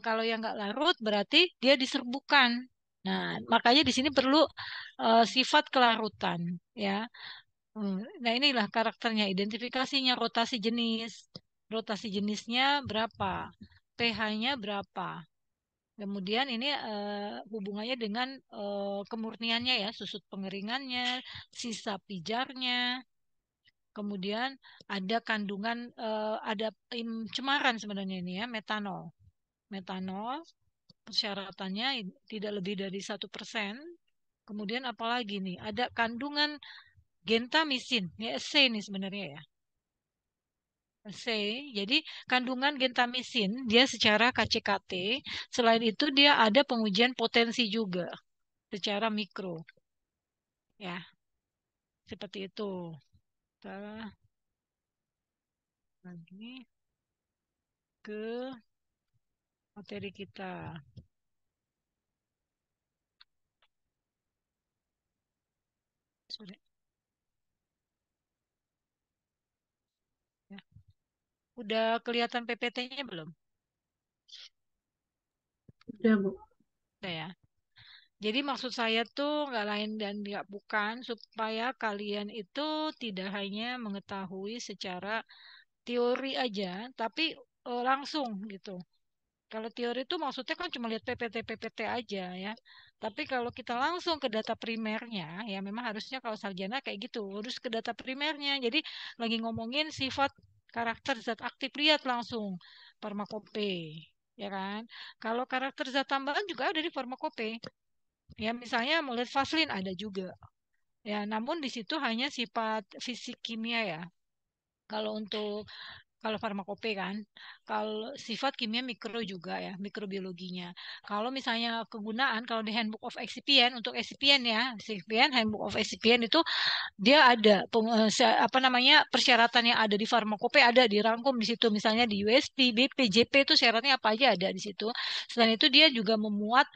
Kalau yang enggak larut berarti dia diserbukan. Nah, makanya di sini perlu sifat kelarutan ya. Nah, inilah karakternya, identifikasinya, rotasi jenis. Rotasi jenisnya berapa? pH-nya berapa? Kemudian ini hubungannya dengan kemurniannya ya, susut pengeringannya, sisa pijarnya. Kemudian ada kandungan ada cemaran sebenarnya ini ya, metanol. Metanol persyaratannya tidak lebih dari 1%. Kemudian apalagi nih, ada kandungan gentamisin. Ya, C nih sebenarnya ya. C. Jadi kandungan gentamisin dia secara KCKT. Selain itu dia ada pengujian potensi juga secara mikro. Ya, seperti itu. Kita lagi ke materi kita. Sorry. Ya. Udah kelihatan PPT-nya belum? Udah, Bu. Udah ya. Jadi maksud saya tuh nggak lain dan nggak bukan supaya kalian itu tidak hanya mengetahui secara teori aja, tapi langsung gitu. Kalau teori itu maksudnya kan cuma lihat PPT-PPT aja ya. Tapi kalau kita langsung ke data primernya, ya memang harusnya kalau sarjana kayak gitu, harus ke data primernya. Jadi lagi ngomongin sifat karakter zat aktif, lihat langsung farmakope, ya kan? Kalau karakter zat tambahan juga ada di farmakope. Ya misalnya mau lihat Vaseline ada juga. Ya, namun di situ hanya sifat fisik kimia ya. Kalau untuk kalau farmakope kan, kalau sifat kimia mikro juga ya, mikrobiologinya. Kalau misalnya kegunaan, kalau di Handbook of Excipient untuk excipient ya, excipient Handbook of Excipient itu dia ada apa namanya persyaratan yang ada di farmakope ada dirangkum di situ. Misalnya di USP, BP, JP itu syaratnya apa aja ada di situ. Selain itu dia juga memuat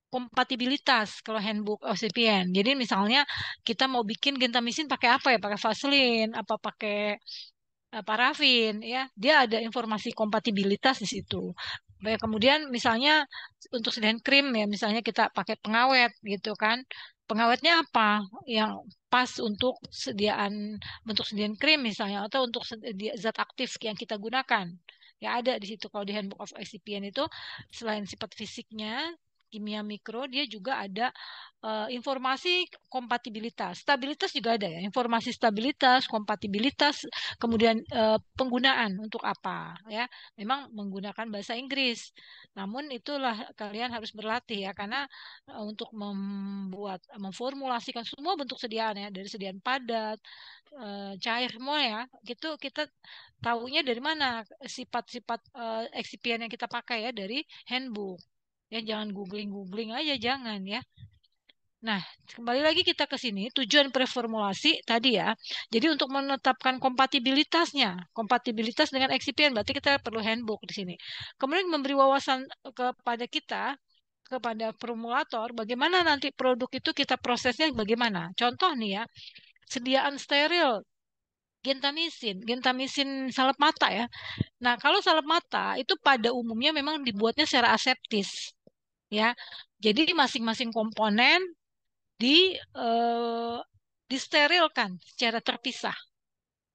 kompatibilitas kalau handbook OCPN. Jadi misalnya kita mau bikin gentamisin pakai apa ya? Pakai Vaseline, apa pakai parafin ya, dia ada informasi kompatibilitas di situ. Baik, kemudian misalnya untuk sediaan krim ya, misalnya kita pakai pengawet gitu kan. Pengawetnya apa yang pas untuk sediaan krim misalnya atau untuk zat aktif yang kita gunakan. Ya ada di situ kalau di Handbook of Excipient itu selain sifat fisiknya, kimia mikro, dia juga ada informasi kompatibilitas. Stabilitas juga ada ya, informasi stabilitas, kompatibilitas, kemudian penggunaan untuk apa ya. Memang menggunakan bahasa Inggris. Namun itulah kalian harus berlatih ya karena untuk memformulasikan semua bentuk sediaan ya, dari sediaan padat, cair semua ya. Gitu kita tahunya dari mana sifat-sifat eksipien yang kita pakai ya dari handbook. Ya jangan googling-googling aja jangan ya. Nah, kembali lagi kita ke sini, tujuan preformulasi tadi ya. Jadi untuk menetapkan kompatibilitasnya, kompatibilitas dengan eksipien, berarti kita perlu handbook di sini. Kemudian memberi wawasan kepada kita, kepada formulator, bagaimana nanti produk itu kita prosesnya bagaimana. Contoh nih ya, sediaan steril, gentamisin, gentamisin salep mata ya. Nah, kalau salep mata itu pada umumnya memang dibuatnya secara aseptis ya. Jadi masing-masing komponen di disterilkan secara terpisah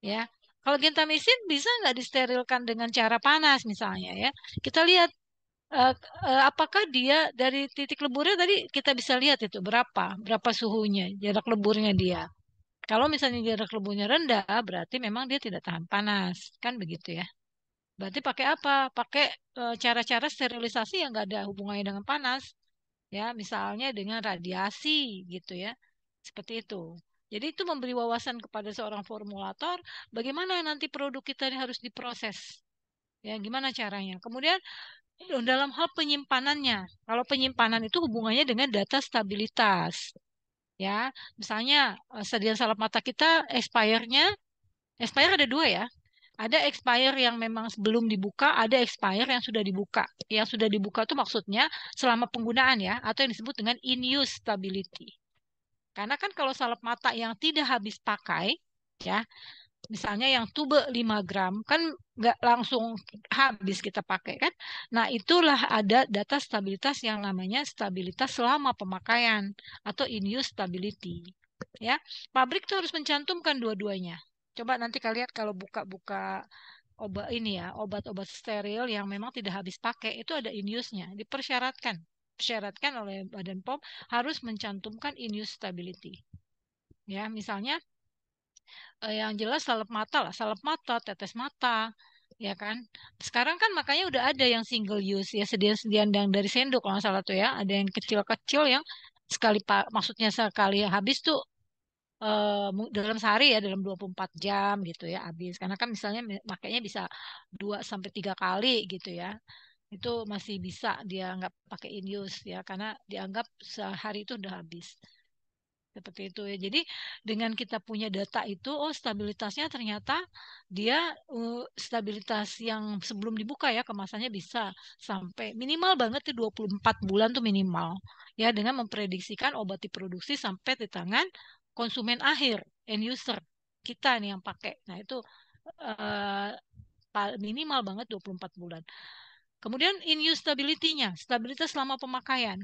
ya. Kalau gentamisin bisa nggak disterilkan dengan cara panas misalnya ya. Kita lihat eh, apakah dia dari titik leburnya tadi kita bisa lihat itu berapa suhunya, jarak leburnya dia. Kalau misalnya jarak leburnya rendah, berarti memang dia tidak tahan panas, kan begitu ya. Berarti pakai apa? Pakai cara-cara sterilisasi yang nggak ada hubungannya dengan panas, ya, misalnya dengan radiasi gitu ya, seperti itu. Jadi itu memberi wawasan kepada seorang formulator bagaimana nanti produk kita ini harus diproses. Ya, gimana caranya? Kemudian dalam hal penyimpanannya. Kalau penyimpanan itu hubungannya dengan data stabilitas. Ya, misalnya sediaan salep mata kita expire ada dua ya. Ada expire yang memang belum dibuka, ada expire yang sudah dibuka. Yang sudah dibuka itu maksudnya selama penggunaan ya, atau yang disebut dengan in use stability. Karena kan kalau salep mata yang tidak habis pakai, ya, misalnya yang tube 5 gram, kan nggak langsung habis kita pakai kan. Nah, itulah ada data stabilitas yang namanya stabilitas selama pemakaian atau in use stability. Ya, pabrik tuh harus mencantumkan dua-duanya. Coba nanti kalian kalau buka-buka obat ini ya, obat-obat steril yang memang tidak habis pakai, itu ada in use-nya, disyaratkan oleh Badan POM harus mencantumkan in use stability. Ya, misalnya yang jelas salep mata lah, salep mata, tetes mata, ya kan. Sekarang kan makanya udah ada yang single use ya, sedian-sedian yang dari sendok kalau nggak salah tuh ya, ada yang kecil-kecil yang sekali maksudnya sekali habis tuh dalam sehari ya, dalam 24 jam gitu ya habis. Karena kan misalnya makanya bisa 2 sampai 3 kali gitu ya. Itu masih bisa dia nggak pakai in use ya, karena dianggap sehari itu udah habis. Seperti itu ya. Jadi dengan kita punya data itu, oh stabilitasnya ternyata dia stabilitas yang sebelum dibuka ya kemasannya bisa sampai minimal banget tuh 24 bulan tuh minimal. Ya dengan memprediksikan obat diproduksi sampai di tangan konsumen akhir, end user kita nih yang pakai. Nah, itu minimal banget 24 bulan. Kemudian in use stability-nya, stabilitas selama pemakaian.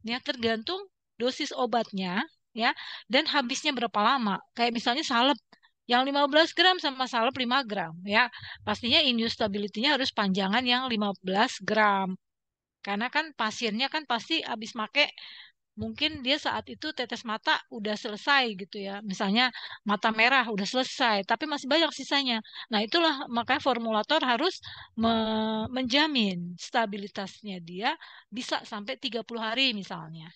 Ya, tergantung dosis obatnya ya dan habisnya berapa lama. Kayak misalnya salep yang 15 gram sama salep 5 gram ya. Pastinya in use stability-nya harus panjangan yang 15 gram. Karena kan pasiennya kan pasti habis make mungkin dia saat itu tetes mata udah selesai gitu ya. Misalnya mata merah udah selesai, tapi masih banyak sisanya. Nah, itulah makanya formulator harus menjamin stabilitasnya dia bisa sampai 30 hari misalnya.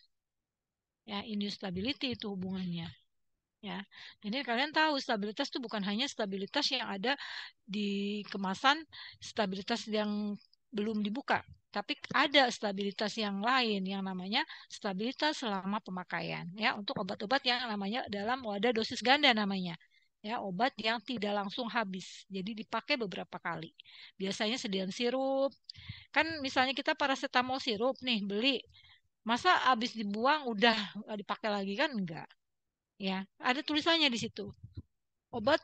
Ya, instability itu hubungannya. Ya, jadi kalian tahu stabilitas itu bukan hanya stabilitas yang ada di kemasan, stabilitas yang belum dibuka, tapi ada stabilitas yang lain yang namanya stabilitas selama pemakaian. Ya, untuk obat-obat yang namanya dalam wadah dosis ganda namanya. Ya, obat yang tidak langsung habis, jadi dipakai beberapa kali. Biasanya sediaan sirup, kan misalnya kita paracetamol sirup nih beli, masa habis dibuang udah nggak dipakai lagi kan enggak. Ya, ada tulisannya di situ. Obat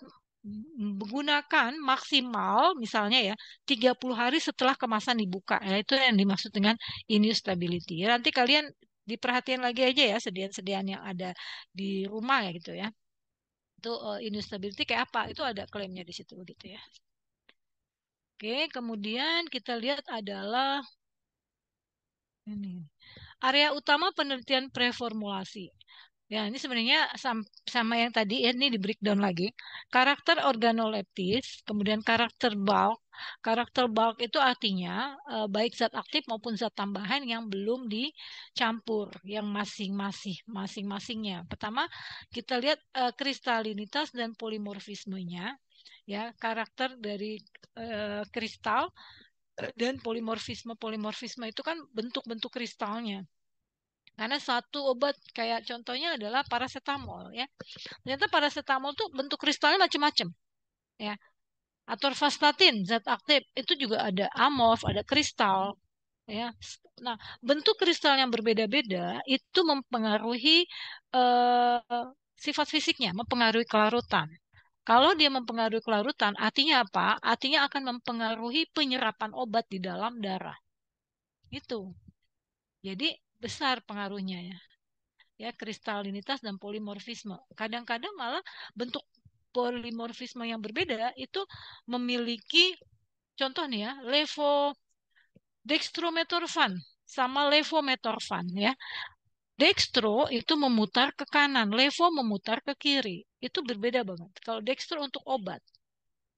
menggunakan maksimal misalnya ya 30 hari setelah kemasan dibuka. Ya, itu yang dimaksud dengan in use stability. Ya, nanti kalian diperhatikan lagi aja ya sediaan-sediaan yang ada di rumah ya gitu ya. Itu in use stability kayak apa? Itu ada klaimnya di situ gitu ya. Oke, kemudian kita lihat adalah ini. Area utama penelitian preformulasi. Ya, ini sebenarnya sama yang tadi ya, ini di breakdown lagi. Karakter organoleptis, kemudian karakter bulk. Karakter bulk itu artinya baik zat aktif maupun zat tambahan yang belum dicampur, yang masing-masingnya. Pertama, kita lihat kristalinitas dan polimorfismenya. Ya, karakter dari kristal dan polimorfisme. Polimorfisme itu kan bentuk-bentuk kristalnya. Karena satu obat kayak contohnya adalah paracetamol ya. Ternyata paracetamol tuh bentuk kristalnya macam-macam ya. Atorvastatin zat aktif itu juga ada amorf, ada kristal ya. Nah, bentuk kristal yang berbeda-beda itu mempengaruhi sifat fisiknya, mempengaruhi kelarutan. Kalau dia mempengaruhi kelarutan, artinya apa? Artinya akan mempengaruhi penyerapan obat di dalam darah. Itu. Jadi besar pengaruhnya ya. Ya kristalinitas dan polimorfisme. Kadang-kadang malah bentuk polimorfisme yang berbeda itu memiliki contoh nih ya, levodextrometorfan sama levometorfan ya. Dextro itu memutar ke kanan, levo memutar ke kiri. Itu berbeda banget. Kalau dextro untuk obat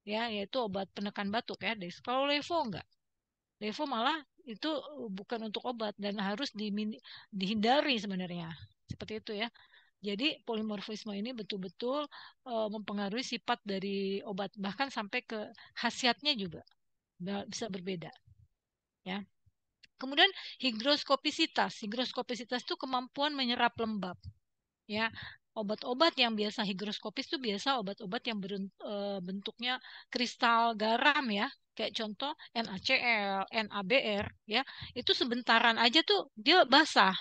ya, yaitu obat penekan batuk ya. Kalau levo enggak. Levo malah itu bukan untuk obat dan harus dihindari sebenarnya. Seperti itu ya. Jadi polimorfisme ini betul-betul mempengaruhi sifat dari obat, bahkan sampai ke khasiatnya juga bisa berbeda. Ya. Kemudian higroskopisitas. Higroskopisitas itu kemampuan menyerap lembab. Ya, obat-obat yang biasa higroskopis itu biasa obat-obat yang bentuknya kristal garam ya, kayak contoh NaCl, NaBr ya, itu sebentaran aja tuh dia basah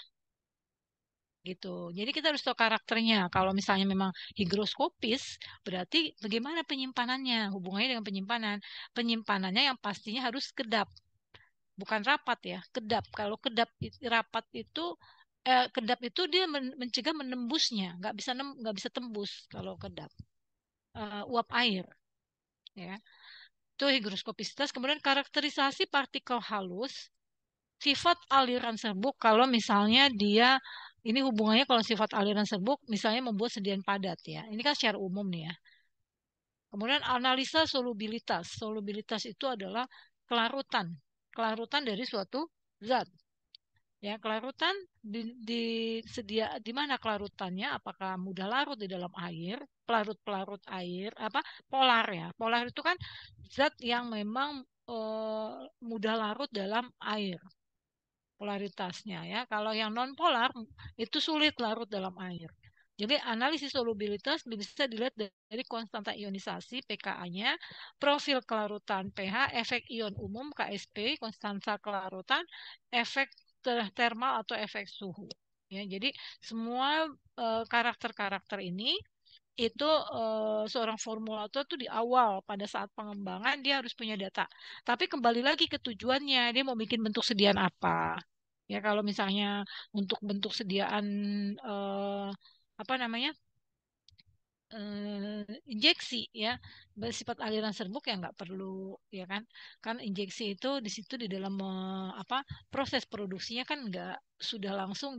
gitu. Jadi kita harus tahu karakternya. Kalau misalnya memang higroskopis, berarti bagaimana penyimpanannya, hubungannya dengan penyimpanan. Penyimpanannya yang pastinya harus kedap, bukan rapat ya, kedap. Kalau rapat itu kedap itu dia mencegah menembusnya, nggak bisa tembus kalau kedap. Uap air ya. Itu higroskopisitas. Kemudian karakterisasi partikel halus, sifat aliran serbuk kalau misalnya dia ini hubungannya kalau sifat aliran serbuk misalnya membuat sedian padat ya. Ini kan secara umum nih ya. Kemudian analisa solubilitas. Solubilitas itu adalah kelarutan. Kelarutan dari suatu zat. Ya, kelarutan di mana kelarutannya? Apakah mudah larut di dalam air, pelarut-pelarut air, apa polar ya? Polar itu kan zat yang memang mudah larut dalam air polaritasnya ya. Kalau yang non polar itu sulit larut dalam air. Jadi analisis solubilitas bisa dilihat dari konstanta ionisasi pKa-nya, profil kelarutan pH, efek ion umum KSP, konstanta kelarutan, efek termal atau efek suhu. Ya, jadi semua karakter-karakter ini itu seorang formulator tuh di awal pada saat pengembangan dia harus punya data. Tapi kembali lagi ke tujuannya, dia mau bikin bentuk sediaan apa. Ya kalau misalnya untuk bentuk sediaan eh, apa namanya injeksi ya bersifat aliran serbuk ya nggak perlu ya kan injeksi itu di situ di dalam apa proses produksinya kan nggak sudah langsung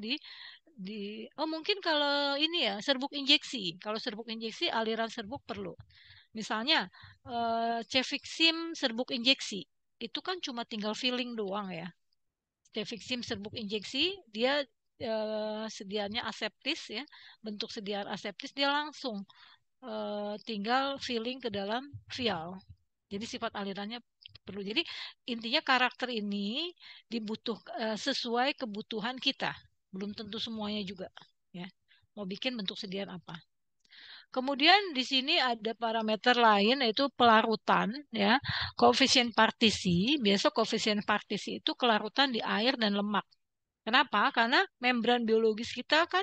oh mungkin kalau ini ya serbuk injeksi kalau serbuk injeksi aliran serbuk perlu misalnya cefixim serbuk injeksi itu kan cuma tinggal filling doang ya cefixim serbuk injeksi dia sediaannya aseptis ya bentuk sediaan aseptis dia langsung tinggal filling ke dalam vial. Jadi sifat alirannya perlu. Jadi intinya karakter ini sesuai kebutuhan kita. Belum tentu semuanya juga, ya. Mau bikin bentuk sediaan apa. Kemudian di sini ada parameter lain yaitu pelarutan, ya. Koefisien partisi. Biasa koefisien partisi itu kelarutan di air dan lemak. Kenapa? Karena membran biologis kita kan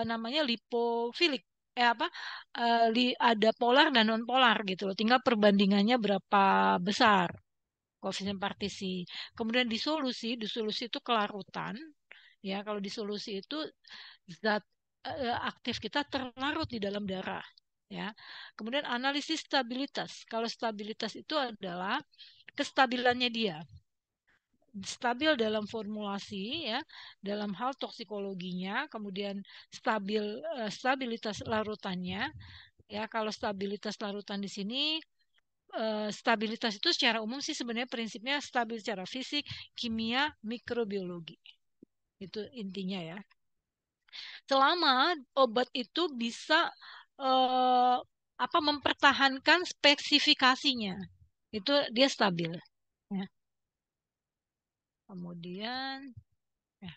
namanya lipofilik apa ada polar dan non polar gitu loh. Tinggal perbandingannya berapa besar koefisien partisi. Kemudian disolusi itu kelarutan. Ya, kalau disolusi itu zat aktif kita terlarut di dalam darah. Ya. Kemudian analisis stabilitas. Kalau stabilitas itu adalah kestabilannya dia stabil dalam formulasi ya dalam hal toksikologinya kemudian stabilitas larutannya ya kalau stabilitas larutan di sini stabilitas itu secara umum sih sebenarnya prinsipnya stabil secara fisik kimia mikrobiologi itu intinya ya selama obat itu bisa eh, apa mempertahankan spesifikasinya itu dia stabil ya. Kemudian ya,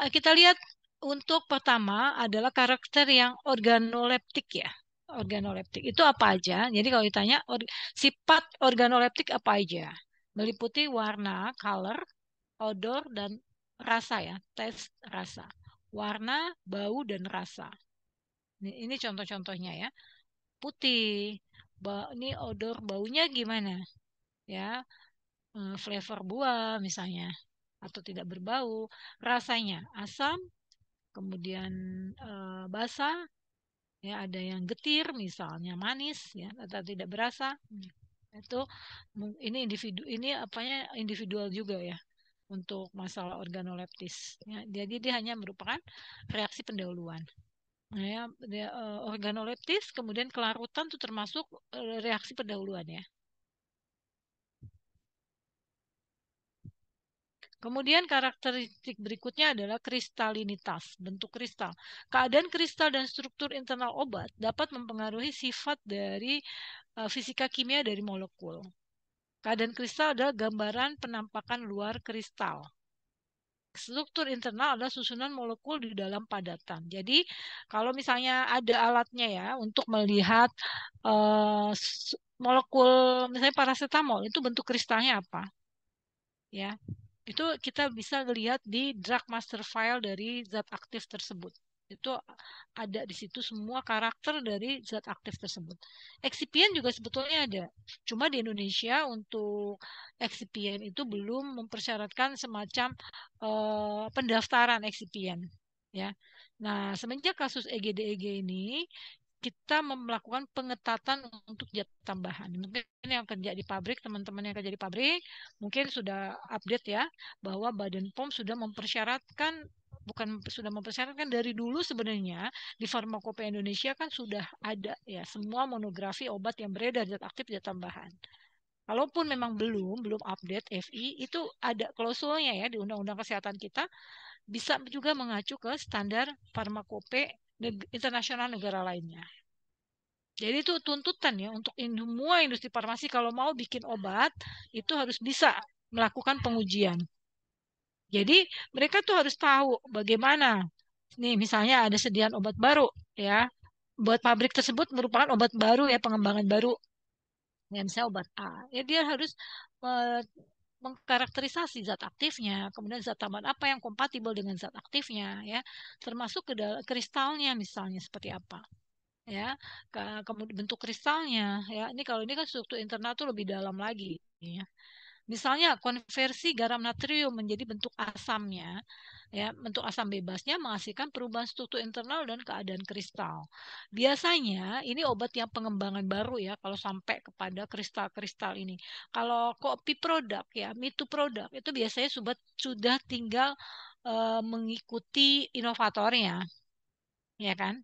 kita lihat untuk pertama adalah karakter yang organoleptik ya. Organoleptik itu apa aja? Jadi kalau ditanya sifat organoleptik apa aja? Meliputi warna, color, odor dan rasa ya, tes rasa. Warna, bau dan rasa. Ini contoh-contohnya ya. Putih, ini odor baunya gimana? Ya, flavor buah misalnya atau tidak berbau, rasanya asam, kemudian basah, ya ada yang getir misalnya manis ya atau tidak berasa. Itu ini ini apanya individual juga ya untuk masalah organoleptis. Ya, jadi dia hanya merupakan reaksi pendahuluan. Nah, ya, organoleptis kemudian kelarutan itu termasuk reaksi pendahuluan ya. Kemudian karakteristik berikutnya adalah kristalinitas, bentuk kristal. Keadaan kristal dan struktur internal obat dapat mempengaruhi sifat dari fisika kimia dari molekul. Keadaan kristal adalah gambaran penampakan luar kristal. Struktur internal adalah susunan molekul di dalam padatan. Jadi kalau misalnya ada alatnya ya untuk melihat molekul misalnya paracetamol itu bentuk kristalnya apa, ya itu kita bisa lihat di drug master file dari zat aktif tersebut. Itu ada di situ semua karakter dari zat aktif tersebut. Excipient juga sebetulnya ada. Cuma di Indonesia untuk excipient itu belum mempersyaratkan semacam pendaftaran excipient. Ya. Nah, semenjak kasus EGD-EG ini, kita melakukan pengetatan untuk zat tambahan. Mungkin yang kerja di pabrik, teman-teman yang kerja di pabrik, mungkin sudah update ya, bahwa Badan POM sudah mempersyaratkan, bukan sudah mempersyaratkan dari dulu sebenarnya di Farmakopeia Indonesia kan sudah ada ya semua monografi obat yang beredar zat aktif zat tambahan. Kalaupun memang belum update FI, itu ada klausulnya ya di Undang-Undang Kesehatan kita, bisa juga mengacu ke standar farmakope internasional negara lainnya. Jadi itu tuntutan ya untuk semua industri farmasi kalau mau bikin obat itu harus bisa melakukan pengujian. Jadi mereka tuh harus tahu bagaimana. Nih misalnya ada sediaan obat baru ya. Buat pabrik tersebut merupakan obat baru ya, pengembangan baru. Ya misalnya obat A. Ya dia harus eh, mengkarakterisasi zat aktifnya, kemudian zat tambahan apa yang kompatibel dengan zat aktifnya ya, termasuk ke dalam kristalnya misalnya seperti apa ya, kemudian bentuk kristalnya ya. Ini kalau ini kan struktur internal tuh lebih dalam lagi ya. Misalnya konversi garam natrium menjadi bentuk asamnya ya, bentuk asam bebasnya menghasilkan perubahan struktur internal dan keadaan kristal. Biasanya ini obat yang pengembangan baru ya kalau sampai kepada kristal-kristal ini. Kalau kopi produk ya, mitu produk itu biasanya sudah tinggal mengikuti inovatornya ya kan?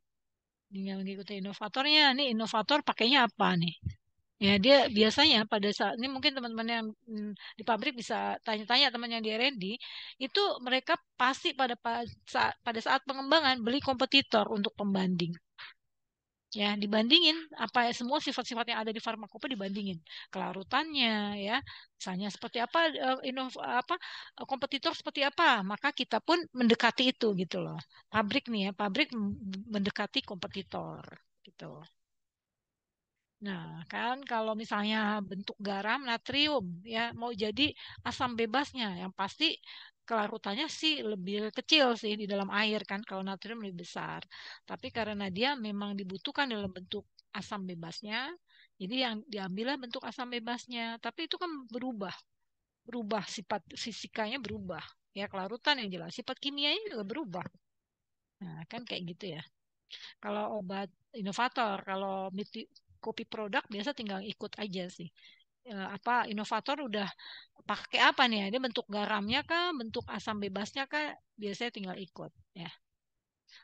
Tinggal mengikuti inovatornya. Nih inovator pakainya apa nih? Ya, dia biasanya pada saat ini mungkin teman-teman yang di pabrik bisa tanya-tanya teman yang di R&D, itu mereka pasti pada saat pengembangan beli kompetitor untuk pembanding. Ya, dibandingin apa semua sifat-sifat yang ada di farmakope dibandingin kelarutannya ya. Misalnya seperti apa kompetitor seperti apa, maka kita pun mendekati itu gitu loh. Pabrik nih ya, pabrik mendekati kompetitor gitu. Nah, kan kalau misalnya bentuk garam natrium ya mau jadi asam bebasnya yang pasti kelarutannya sih lebih kecil sih di dalam air kan kalau natrium lebih besar. Tapi karena dia memang dibutuhkan dalam bentuk asam bebasnya, jadi yang diambillah bentuk asam bebasnya. Tapi itu kan berubah sifat fisikanya berubah. Ya kelarutan yang jelas, sifat kimianya juga berubah. Nah, kan kayak gitu ya. Kalau obat inovator, kalau kopi produk biasa tinggal ikut aja sih. Apa inovator udah pakai apa nih ya? Dia bentuk garamnya kah, bentuk asam bebasnya kah, biasanya tinggal ikut ya.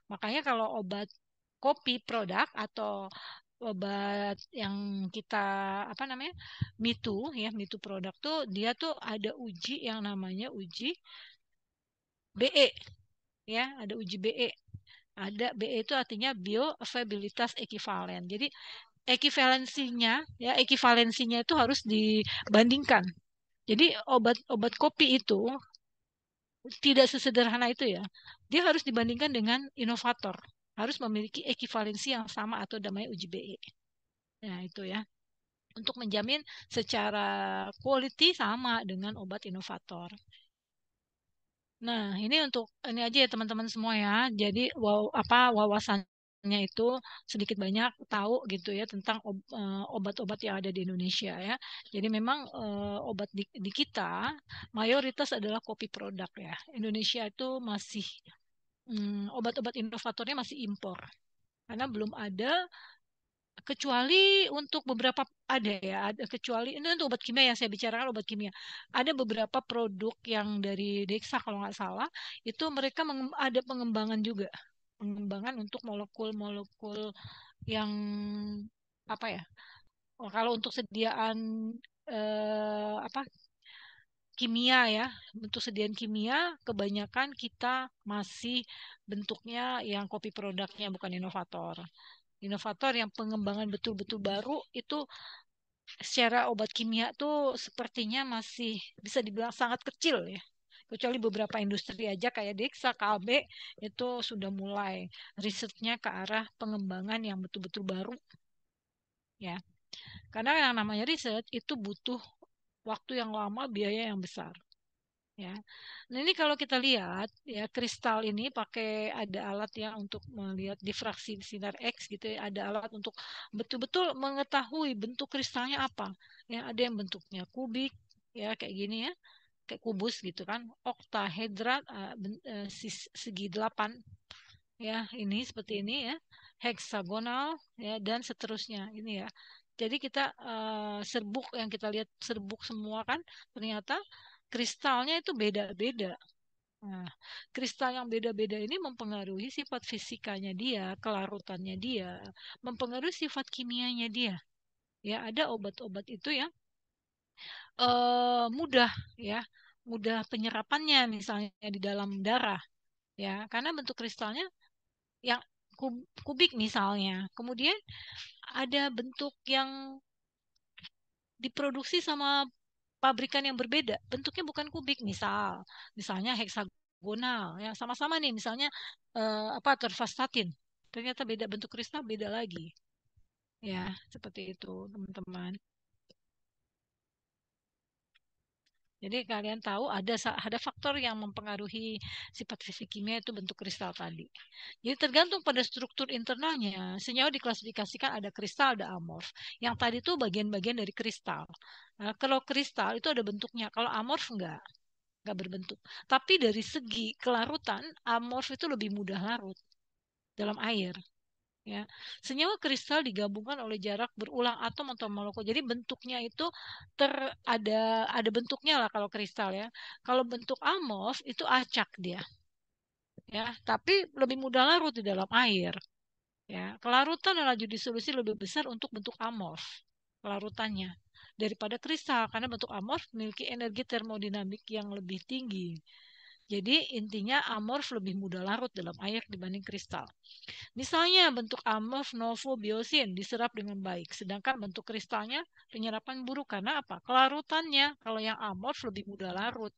Makanya kalau obat kopi produk atau obat yang kita apa namanya? Mitu ya, mitu produk tuh dia tuh ada uji yang namanya uji BE ya, ada uji BE. Ada BE itu artinya bioavailabilitas ekivalen. Jadi ekivalensinya itu harus dibandingkan. Jadi obat-obat kopi itu tidak sesederhana itu ya. Dia harus dibandingkan dengan inovator. Harus memiliki ekivalensi yang sama atau namanya uji BE. Nah, itu ya. Untuk menjamin secara quality sama dengan obat inovator. Nah, ini untuk ini aja ya teman-teman semua ya. Jadi wawasannya itu sedikit banyak tahu gitu ya tentang obat-obat yang ada di Indonesia ya. Jadi memang obat di kita mayoritas adalah kopi produk ya. Indonesia itu masih obat-obat inovatornya masih impor karena belum ada, kecuali untuk beberapa ada ya, ada kecuali ini untuk obat kimia yang saya bicarakan obat kimia. Ada beberapa produk yang dari Dexa kalau nggak salah, itu mereka ada pengembangan juga. Pengembangan untuk molekul-molekul yang apa ya? Oh, kalau untuk sediaan apa kimia ya, bentuk sediaan kimia kebanyakan kita masih bentuknya yang copy produknya, bukan inovator. Inovator yang pengembangan betul-betul baru itu secara obat kimia tuh sepertinya masih bisa dibilang sangat kecil ya. Kecuali beberapa industri aja kayak Dexa, KB itu sudah mulai risetnya ke arah pengembangan yang betul-betul baru ya. Karena yang namanya riset itu butuh waktu yang lama, biaya yang besar ya. Nah, ini kalau kita lihat ya, kristal ini pakai ada alat ya untuk melihat difraksi sinar X gitu ya, ada alat untuk betul-betul mengetahui bentuk kristalnya apa. Ya, ada yang bentuknya kubik ya kayak gini ya, kayak kubus gitu kan, oktahedra segi 8 ya, ini seperti ini ya, heksagonal ya, dan seterusnya ini ya. Jadi kita serbuk yang kita lihat serbuk semua kan, ternyata kristalnya itu beda-beda. Nah, kristal yang beda-beda ini mempengaruhi sifat fisikanya dia, kelarutannya dia, mempengaruhi sifat kimianya dia. Ya, ada obat-obat itu yang mudah ya, mudah penyerapannya misalnya di dalam darah ya, karena bentuk kristalnya yang kubik misalnya. Kemudian ada bentuk yang diproduksi sama pabrikan yang berbeda, bentuknya bukan kubik, misalnya heksagonal ya, sama-sama nih misalnya apa torvastatin, ternyata beda bentuk kristal, beda lagi ya, seperti itu teman-teman. Jadi kalian tahu ada faktor yang mempengaruhi sifat fisik kimia itu bentuk kristal tadi. Jadi tergantung pada struktur internalnya. Senyawa diklasifikasikan ada kristal, ada amorf. Yang tadi itu bagian-bagian dari kristal. Nah, kalau kristal itu ada bentuknya, kalau amorf enggak berbentuk. Tapi dari segi kelarutan, amorf itu lebih mudah larut dalam air. Ya, senyawa kristal digabungkan oleh jarak berulang atom atau molekul. Jadi bentuknya itu ada bentuknya lah kalau kristal ya. Kalau bentuk amorf itu acak dia, ya. Tapi lebih mudah larut di dalam air. Ya, kelarutan dan laju disolusi lebih besar untuk bentuk amorf kelarutannya daripada kristal karena bentuk amorf memiliki energi termodinamik yang lebih tinggi. Jadi intinya amorf lebih mudah larut dalam air dibanding kristal. Misalnya bentuk amorf novobiosin diserap dengan baik, sedangkan bentuk kristalnya penyerapan buruk karena apa? Kelarutannya. Kalau yang amorf lebih mudah larut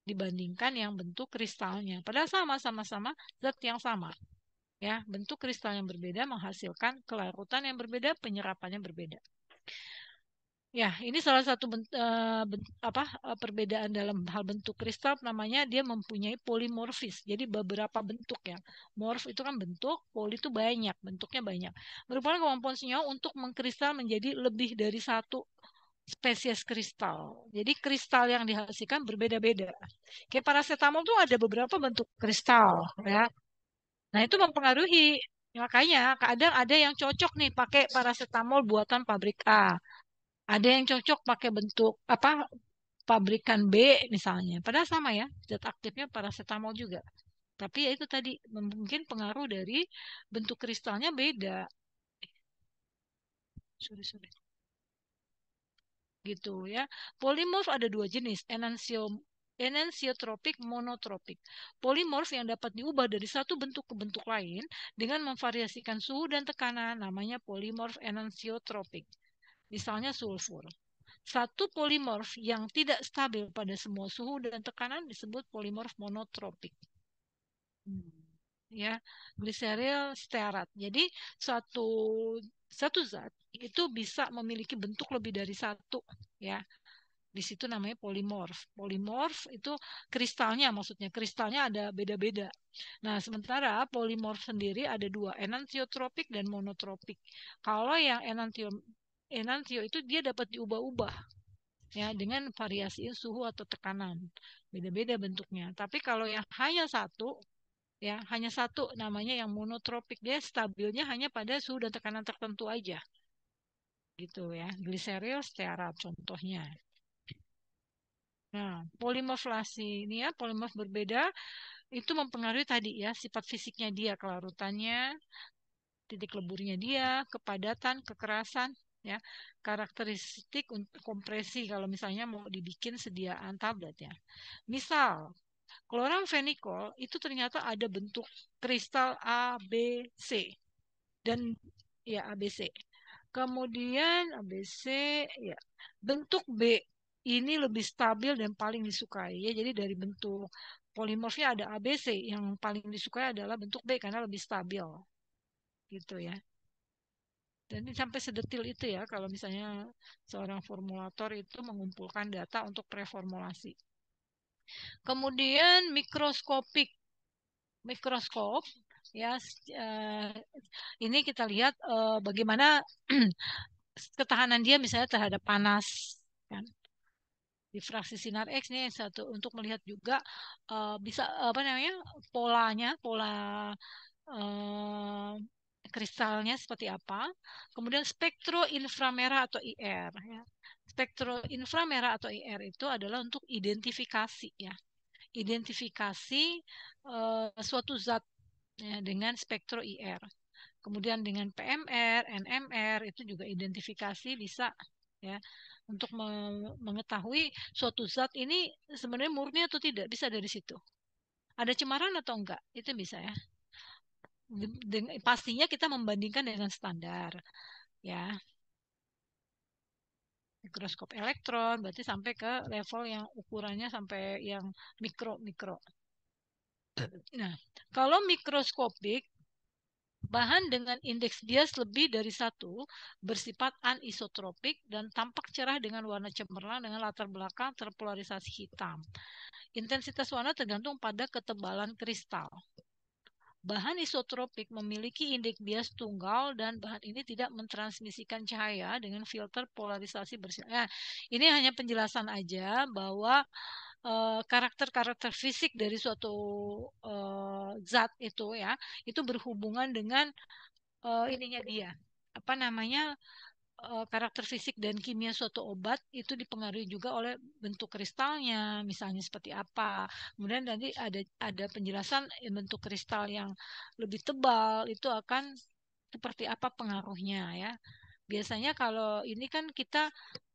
dibandingkan yang bentuk kristalnya. Padahal sama-sama zat yang sama. Ya, bentuk kristal yang berbeda menghasilkan kelarutan yang berbeda, penyerapannya berbeda. Ya, ini salah satu perbedaan dalam hal bentuk kristal, namanya dia mempunyai polimorfis. Jadi beberapa bentuk ya. Morf itu kan bentuk, poli itu banyak, bentuknya banyak. Merupakan kemampuan senyawa untuk mengkristal menjadi lebih dari satu spesies kristal. Jadi kristal yang dihasilkan berbeda-beda. Kayak paracetamol tuh ada beberapa bentuk kristal ya. Nah, itu mempengaruhi. Makanya kadang ada yang cocok nih pakai paracetamol buatan pabrik A. Ada yang cocok pakai bentuk apa pabrikan B misalnya. Padahal sama ya, zat aktifnya paracetamol juga. Tapi ya itu tadi mungkin pengaruh dari bentuk kristalnya beda. Sorry. Gitu ya. Polimorf ada dua jenis, enantiotropik, monotropik. Polimorf yang dapat diubah dari satu bentuk ke bentuk lain dengan memvariasikan suhu dan tekanan namanya polimorf enantiotropik. Misalnya sulfur. Satu polimorf yang tidak stabil pada semua suhu dan tekanan disebut polimorf monotropik. Ya, gliseril stearat. Jadi satu satu zat itu bisa memiliki bentuk lebih dari satu, ya. Di situ namanya polimorf. Polimorf itu kristalnya, maksudnya kristalnya ada beda-beda. Nah, sementara polimorf sendiri ada dua, enantiotropik dan monotropik. Kalau yang enantio itu dia dapat diubah-ubah ya dengan variasi suhu atau tekanan. Beda-beda bentuknya. Tapi kalau yang hanya satu namanya yang monotropik, dia stabilnya hanya pada suhu dan tekanan tertentu aja. Gitu ya. Gliseril stearat contohnya. Nah, polimorflasi ini ya, polimorf berbeda itu mempengaruhi tadi ya sifat fisiknya dia, kelarutannya, titik leburnya dia, kepadatan, kekerasan. ya. Karakteristik untuk kompresi kalau misalnya mau dibikin sediaan tablet ya. Misal kloramfenikol itu ternyata ada bentuk kristal A, B, C dan ya ABC. Kemudian ABC ya bentuk B ini lebih stabil dan paling disukai ya. Jadi dari bentuk polimorfnya ada ABC, yang paling disukai adalah bentuk B karena lebih stabil gitu ya. Dan sampai sedetil itu ya kalau misalnya seorang formulator itu mengumpulkan data untuk preformulasi. Kemudian mikroskop ya ini kita lihat bagaimana ketahanan dia misalnya terhadap panas kan. Difraksi sinar X nih satu untuk melihat juga bisa apa namanya pola eh, kristalnya seperti apa. Kemudian spektro inframerah atau IR ya. Spektro inframerah atau IR itu adalah untuk identifikasi ya. Identifikasi suatu zat ya, dengan spektro IR. Kemudian dengan PMR, NMR itu juga identifikasi bisa ya untuk mengetahui suatu zat ini sebenarnya murni atau tidak bisa dari situ. Ada cemaran atau enggak? Itu bisa ya. Pastinya kita membandingkan dengan standar ya. Mikroskop elektron berarti sampai ke level yang ukurannya sampai yang mikro. Nah, kalau mikroskopik bahan dengan indeks bias lebih dari 1 bersifat anisotropik dan tampak cerah dengan warna cemerlang dengan latar belakang terpolarisasi hitam. Intensitas warna tergantung pada ketebalan kristal. Bahan isotropik memiliki indeks bias tunggal dan bahan ini tidak mentransmisikan cahaya dengan filter polarisasi bersih. Nah, ini hanya penjelasan aja bahwa karakter-karakter fisik dari suatu zat itu ya, itu berhubungan dengan ininya dia. Apa namanya? Karakter fisik dan kimia suatu obat itu dipengaruhi juga oleh bentuk kristalnya, misalnya seperti apa. Kemudian nanti ada penjelasan bentuk kristal yang lebih tebal itu akan seperti apa pengaruhnya ya. Biasanya kalau ini kan kita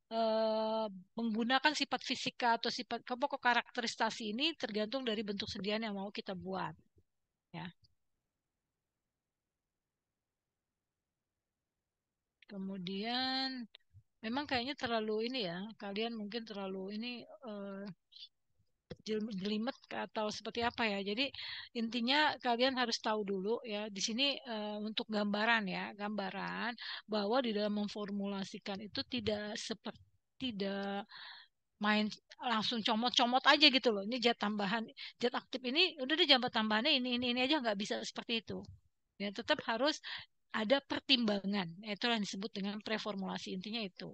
eh, menggunakan sifat fisika atau sifat pokok karakterisasi ini tergantung dari bentuk sediaan yang mau kita buat ya. Kemudian memang kayaknya terlalu ini ya, kalian mungkin terlalu ini jelimet atau seperti apa ya. Jadi intinya kalian harus tahu dulu ya, di sini untuk gambaran ya, gambaran bahwa di dalam memformulasikan itu tidak seperti tidak main langsung comot-comot aja gitu loh. Ini zat tambahan, zat aktif ini udah deh zat tambahannya ini aja nggak bisa seperti itu. Ya, tetap harus ada pertimbangan. Itu yang disebut dengan preformulasi. Intinya itu.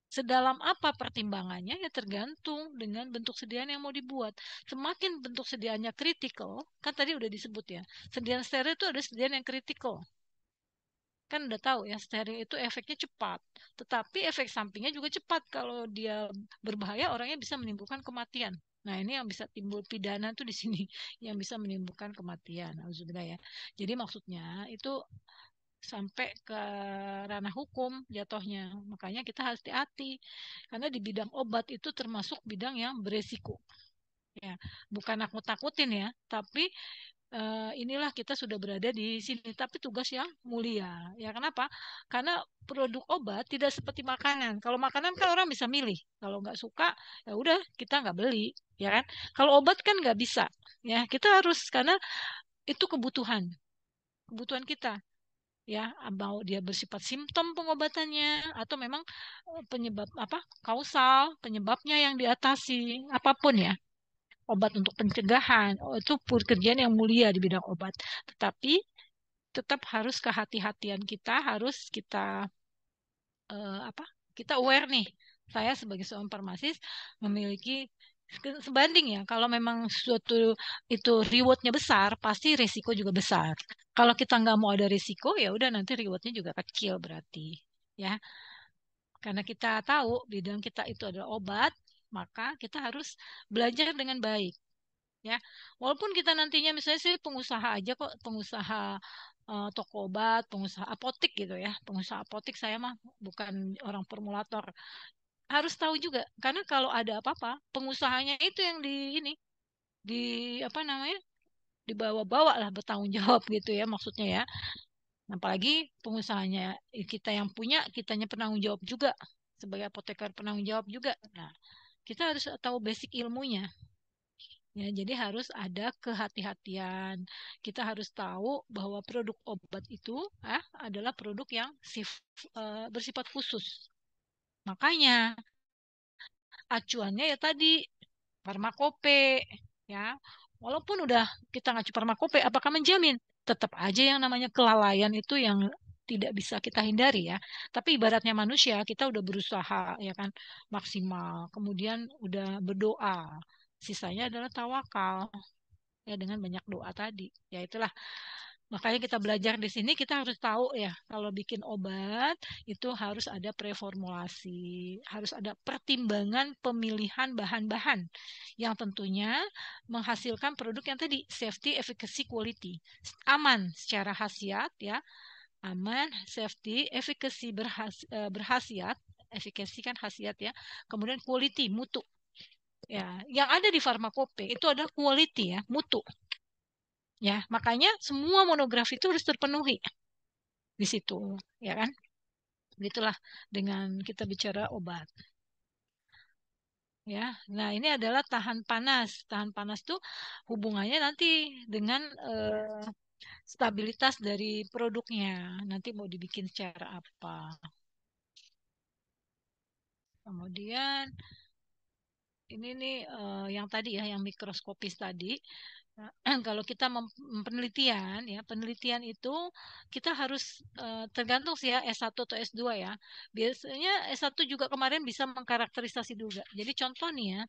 Sedalam apa pertimbangannya ya tergantung dengan bentuk sediaan yang mau dibuat. Semakin bentuk sediaannya kritikal, kan tadi udah disebut ya. Sediaan steril itu ada sediaan yang kritikal. Kan udah tahu ya, steril itu efeknya cepat. Tetapi efek sampingnya juga cepat. Kalau dia berbahaya, orangnya bisa menimbulkan kematian. Nah, ini yang bisa timbul pidana tuh di sini yang bisa menimbulkan kematian. Alhamdulillah ya. Jadi maksudnya itu sampai ke ranah hukum jatuhnya. Makanya kita hati-hati karena di bidang obat itu termasuk bidang yang beresiko. Ya, bukan aku takutin ya, tapi inilah kita sudah berada di sini tapi tugas yang mulia. Ya kenapa? Karena produk obat tidak seperti makanan. Kalau makanan kan orang bisa milih. Kalau nggak suka ya udah kita nggak beli, ya kan? Kalau obat kan nggak bisa. Ya, kita harus karena itu kebutuhan kita ya mau dia bersifat simptom pengobatannya atau memang penyebab apa kausal penyebabnya yang diatasi apapun ya obat untuk pencegahan itu pekerjaan yang mulia di bidang obat tetapi tetap harus kehati-hatian kita harus kita apa kita aware nih saya sebagai seorang farmasis memiliki sebanding ya kalau memang suatu itu rewardnya besar pasti resiko juga besar kalau kita nggak mau ada risiko ya udah nanti rewardnya juga kecil berarti ya karena kita tahu bidang kita itu adalah obat maka kita harus belajar dengan baik ya walaupun kita nantinya misalnya sih pengusaha aja kok pengusaha toko obat, pengusaha apotik gitu ya. Pengusaha apotik saya mah bukan orang formulator. Harus tahu juga karena kalau ada apa-apa, pengusahanya itu yang di ini di apa namanya? Dibawa-bawa lah bertanggung jawab gitu ya maksudnya ya. Apalagi pengusahanya kita yang punya, kitanya penanggung jawab juga sebagai apoteker penanggung jawab juga. Nah, kita harus tahu basic ilmunya. Ya, jadi harus ada kehati-hatian. Kita harus tahu bahwa produk obat itu adalah produk yang bersifat khusus. Makanya acuannya ya tadi farmakope, ya. Walaupun udah kita ngacu farmakope, apakah menjamin? Tetap aja yang namanya kelalaian itu yang tidak bisa kita hindari ya. Tapi ibaratnya manusia, kita udah berusaha ya kan maksimal. Kemudian udah berdoa. Sisanya adalah tawakal ya dengan banyak doa tadi. Ya itulah makanya kita belajar di sini kita harus tahu ya kalau bikin obat itu harus ada preformulasi, harus ada pertimbangan pemilihan bahan-bahan yang tentunya menghasilkan produk yang tadi safety, efficacy, quality. Aman secara khasiat ya, aman, safety, efficacy berhasiat, efficacy kan khasiat ya. Kemudian quality, mutu. Ya, yang ada di farmakope itu adalah quality ya, mutu. Ya, makanya semua monografi itu harus terpenuhi di situ, ya kan? Begitulah dengan kita bicara obat. Ya, nah ini adalah tahan panas. Tahan panas itu hubungannya nanti dengan stabilitas dari produknya. Nanti mau dibikin secara apa. Kemudian ini nih yang tadi ya, yang mikroskopis tadi. Nah, kalau kita penelitian ya, penelitian itu kita harus tergantung sih ya S1 atau S2 ya. Biasanya S1 juga kemarin bisa mengkarakterisasi juga. Jadi contoh nih ya,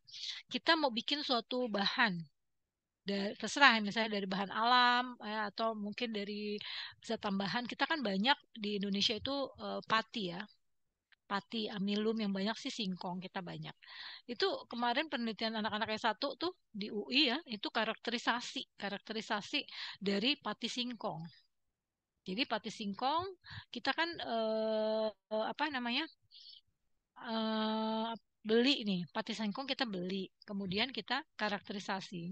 kita mau bikin suatu bahan terserah ya, misalnya dari bahan alam ya, atau mungkin dari zat tambahan. Kita kan banyak di Indonesia itu pati ya, pati, amilum yang banyak sih singkong kita banyak. Itu kemarin penelitian anak-anak S1 tuh di UI ya, itu karakterisasi dari pati singkong. Jadi pati singkong kita kan apa namanya? eh beli nih, pati singkong kita beli. Kemudian kita karakterisasi.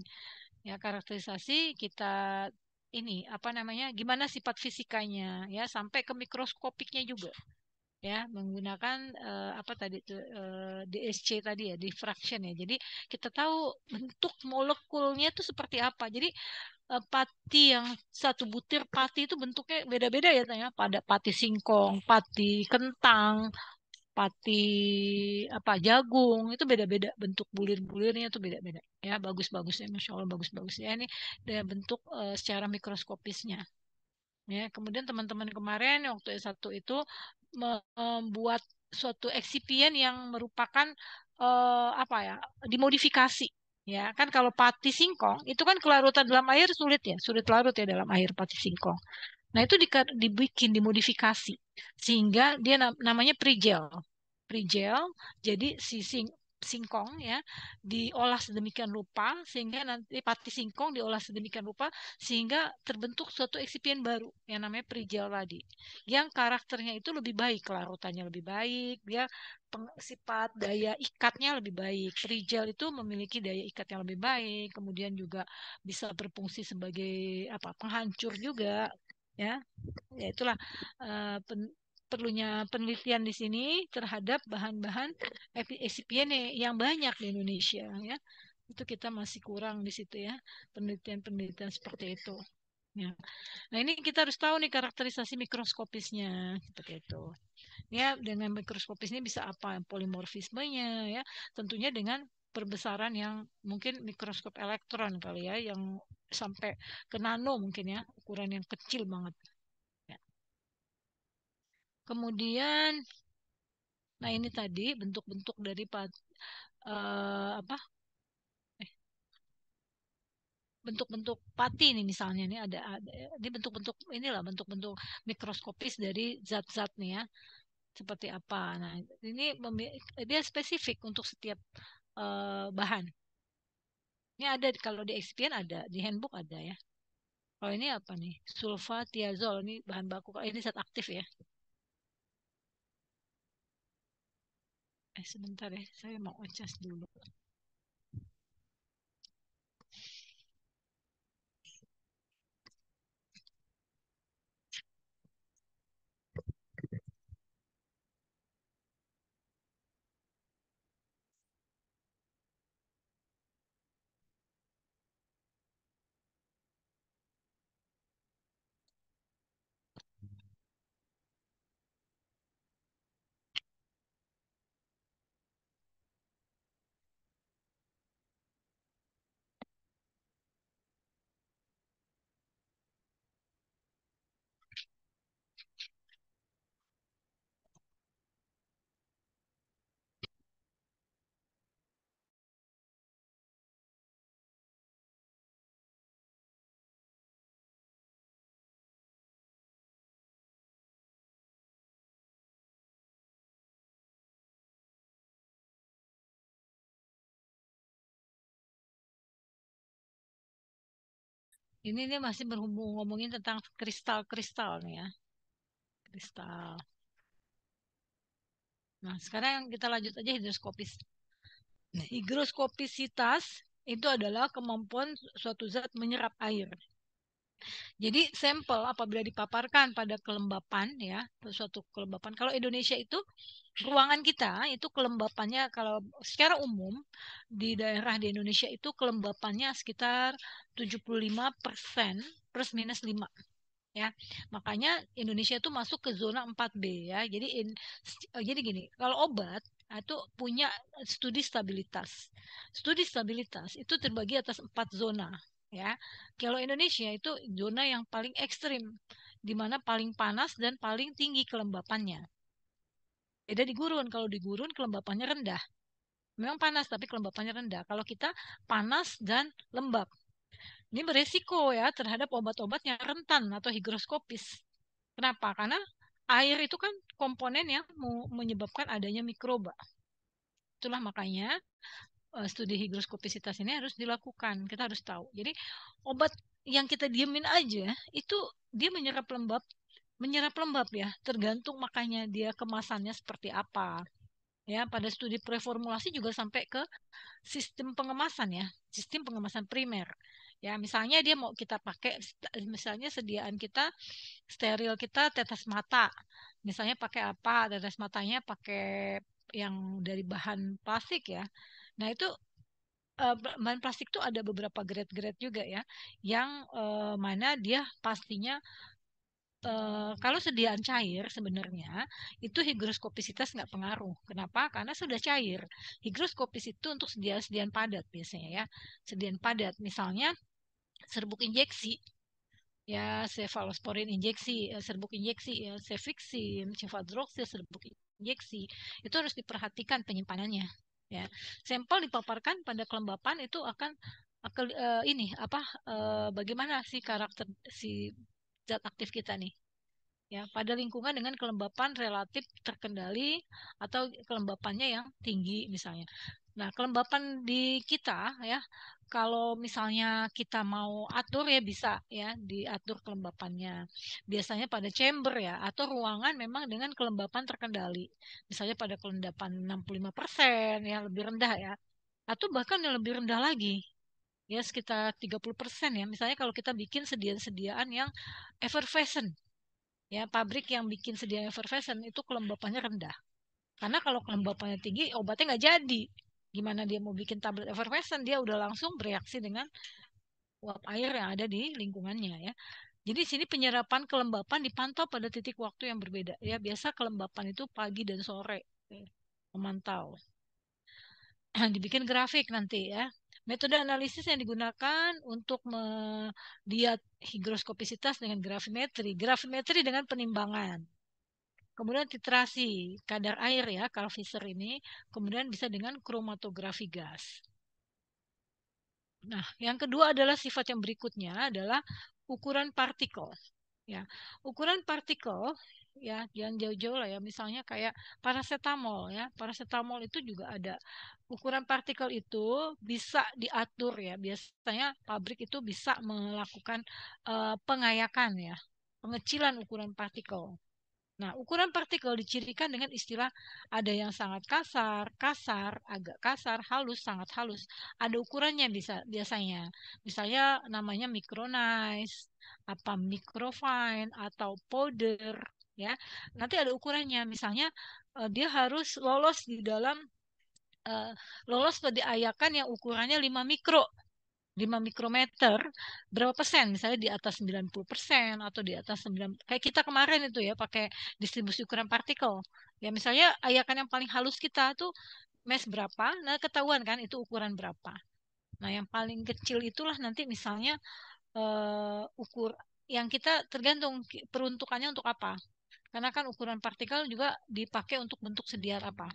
Ya, karakterisasi kita ini apa namanya? Gimana sifat fisikanya ya, sampai ke mikroskopiknya juga ya menggunakan apa tadi itu DSC tadi ya diffraction ya jadi kita tahu bentuk molekulnya itu seperti apa jadi pati yang satu butir pati itu bentuknya beda-beda ya tanya pada pati singkong pati kentang pati apa jagung itu beda-beda bentuk bulir-bulirnya itu beda-beda ya bagus-bagusnya masya Allah bagus-bagus ya ini bentuk secara mikroskopisnya. Ya, kemudian teman-teman kemarin waktu S1 itu membuat suatu eksipien yang merupakan apa ya, dimodifikasi. Ya, kan kalau pati singkong itu kan kelarutan dalam air sulit ya, sulit larut ya dalam air pati singkong. Nah, itu dibikin dimodifikasi sehingga dia namanya pre-gel. Pre-gel, jadi singkong ya diolah sedemikian rupa sehingga nanti pati singkong diolah sedemikian rupa sehingga terbentuk suatu eksipien baru yang namanya pre-gel tadi. Yang karakternya itu lebih baik, larutannya lebih baik, dia sifat daya ikatnya lebih baik. Pre-gel itu memiliki daya ikat yang lebih baik, kemudian juga bisa berfungsi sebagai apa penghancur juga ya ya itulah perlunya penelitian di sini terhadap bahan-bahan eksipien yang banyak di Indonesia ya itu kita masih kurang di situ ya penelitian-penelitian seperti itu ya. Nah ini kita harus tahu nih karakterisasi mikroskopisnya seperti itu ya dengan mikroskopis ini bisa apa polimorfismenya ya tentunya dengan perbesaran yang mungkin mikroskop elektron kali ya yang sampai ke nano mungkin ya ukuran yang kecil banget. Ya. Kemudian, nah ini tadi bentuk-bentuk dari apa? Bentuk-bentuk pati nih misalnya nih ada ini bentuk-bentuk inilah bentuk-bentuk mikroskopis dari zat-zat nih ya seperti apa. Nah ini dia spesifik untuk setiap bahan. Ini ada kalau di experience ada di handbook ada ya. Kalau ini apa nih? Sulfatiazol, ini bahan baku. Ini zat aktif ya. Sebentar ya, saya mau ngecas dulu. Ini masih berhubung ngomongin tentang kristal-kristal nih ya. Kristal. Nah, sekarang kita lanjut aja hidroskopis. Nah, higroskopisitas itu adalah kemampuan suatu zat menyerap air. Jadi sampel apabila dipaparkan pada kelembapan ya, suatu kelembapan. Kalau Indonesia itu ruangan kita itu kelembapannya kalau secara umum di daerah di Indonesia itu kelembapannya sekitar 75% plus minus 5 ya. Makanya Indonesia itu masuk ke zona 4B ya. Jadi gini, kalau obat itu punya studi stabilitas. Studi stabilitas itu terbagi atas 4 zona ya. Kalau Indonesia itu zona yang paling ekstrim di mana paling panas dan paling tinggi kelembapannya. Beda di gurun, kalau di gurun kelembapannya rendah. Memang panas tapi kelembapannya rendah. Kalau kita panas dan lembab. Ini beresiko ya terhadap obat-obat yang rentan atau higroskopis. Kenapa? Karena air itu kan komponen yang menyebabkan adanya mikroba. Itulah makanya studi higroskopisitas ini harus dilakukan. Kita harus tahu. Jadi obat yang kita diemin aja itu dia menyerap lembab ya. Tergantung makanya dia kemasannya seperti apa. Ya, pada studi preformulasi juga sampai ke sistem pengemasan ya, sistem pengemasan primer. Ya, misalnya dia mau kita pakai, misalnya sediaan kita steril kita tetes mata. Misalnya pakai apa? Tetes matanya pakai yang dari bahan plastik ya. Nah, itu bahan plastik itu ada beberapa grade-grade juga ya, yang mana dia pastinya kalau sediaan cair sebenarnya itu higroskopisitas nggak pengaruh. Kenapa? Karena sudah cair. Higroskopis itu untuk sediaan padat biasanya ya. Sediaan padat. Misalnya serbuk injeksi, ya cefalosporin injeksi, serbuk injeksi, ya cefixim, cefadroxil, serbuk injeksi. Itu harus diperhatikan penyimpanannya. Ya, sampel dipaparkan pada kelembapan itu akan ini apa? Bagaimana sih karakter si zat aktif kita nih? Ya, pada lingkungan dengan kelembapan relatif terkendali atau kelembapannya yang tinggi misalnya. Nah, kelembapan di kita ya, kalau misalnya kita mau atur ya bisa ya diatur kelembapannya. Biasanya pada chamber ya atau ruangan memang dengan kelembapan terkendali. Misalnya pada kelembapan 65% ya lebih rendah ya. Atau bahkan yang lebih rendah lagi ya sekitar 30% ya. Misalnya kalau kita bikin sediaan-sediaan yang effervescent ya pabrik yang bikin sedia effervescent itu kelembapannya rendah karena kalau kelembapannya tinggi obatnya nggak jadi gimana dia mau bikin tablet effervescent dia udah langsung bereaksi dengan uap air yang ada di lingkungannya ya jadi sini penyerapan kelembapan dipantau pada titik waktu yang berbeda ya biasa kelembapan itu pagi dan sore memantau dibikin grafik nanti ya metode analisis yang digunakan untuk melihat higroskopisitas dengan grafimetri dengan penimbangan. Kemudian titrasi kadar air ya, Karl-Fischer ini. Kemudian bisa dengan kromatografi gas. Nah, yang kedua adalah sifat yang berikutnya adalah ukuran partikel. Ya, ukuran partikel ya jangan jauh-jauh lah ya. Misalnya kayak paracetamol ya. Paracetamol itu juga ada ukuran partikel itu bisa diatur ya. Biasanya pabrik itu bisa melakukan pengayakan ya, pengecilan ukuran partikel. Nah, ukuran partikel dicirikan dengan istilah ada yang sangat kasar, kasar, agak kasar, halus, sangat halus. Ada ukurannya biasanya. Misalnya namanya micronize, apa microfine atau powder ya. Nanti ada ukurannya. Misalnya dia harus lolos di dalam eh, lolos pada diayakan yang ukurannya 5 mikro. 5 mikrometer, berapa persen? Misalnya di atas 90% atau di atas 9, kayak kita kemarin itu ya pakai distribusi ukuran partikel. Ya misalnya ayakan yang paling halus kita tuh mesh berapa, nah ketahuan kan itu ukuran berapa. Nah yang paling kecil itulah nanti misalnya ukur yang kita tergantung peruntukannya untuk apa. Karena kan ukuran partikel juga dipakai untuk bentuk sedian apa.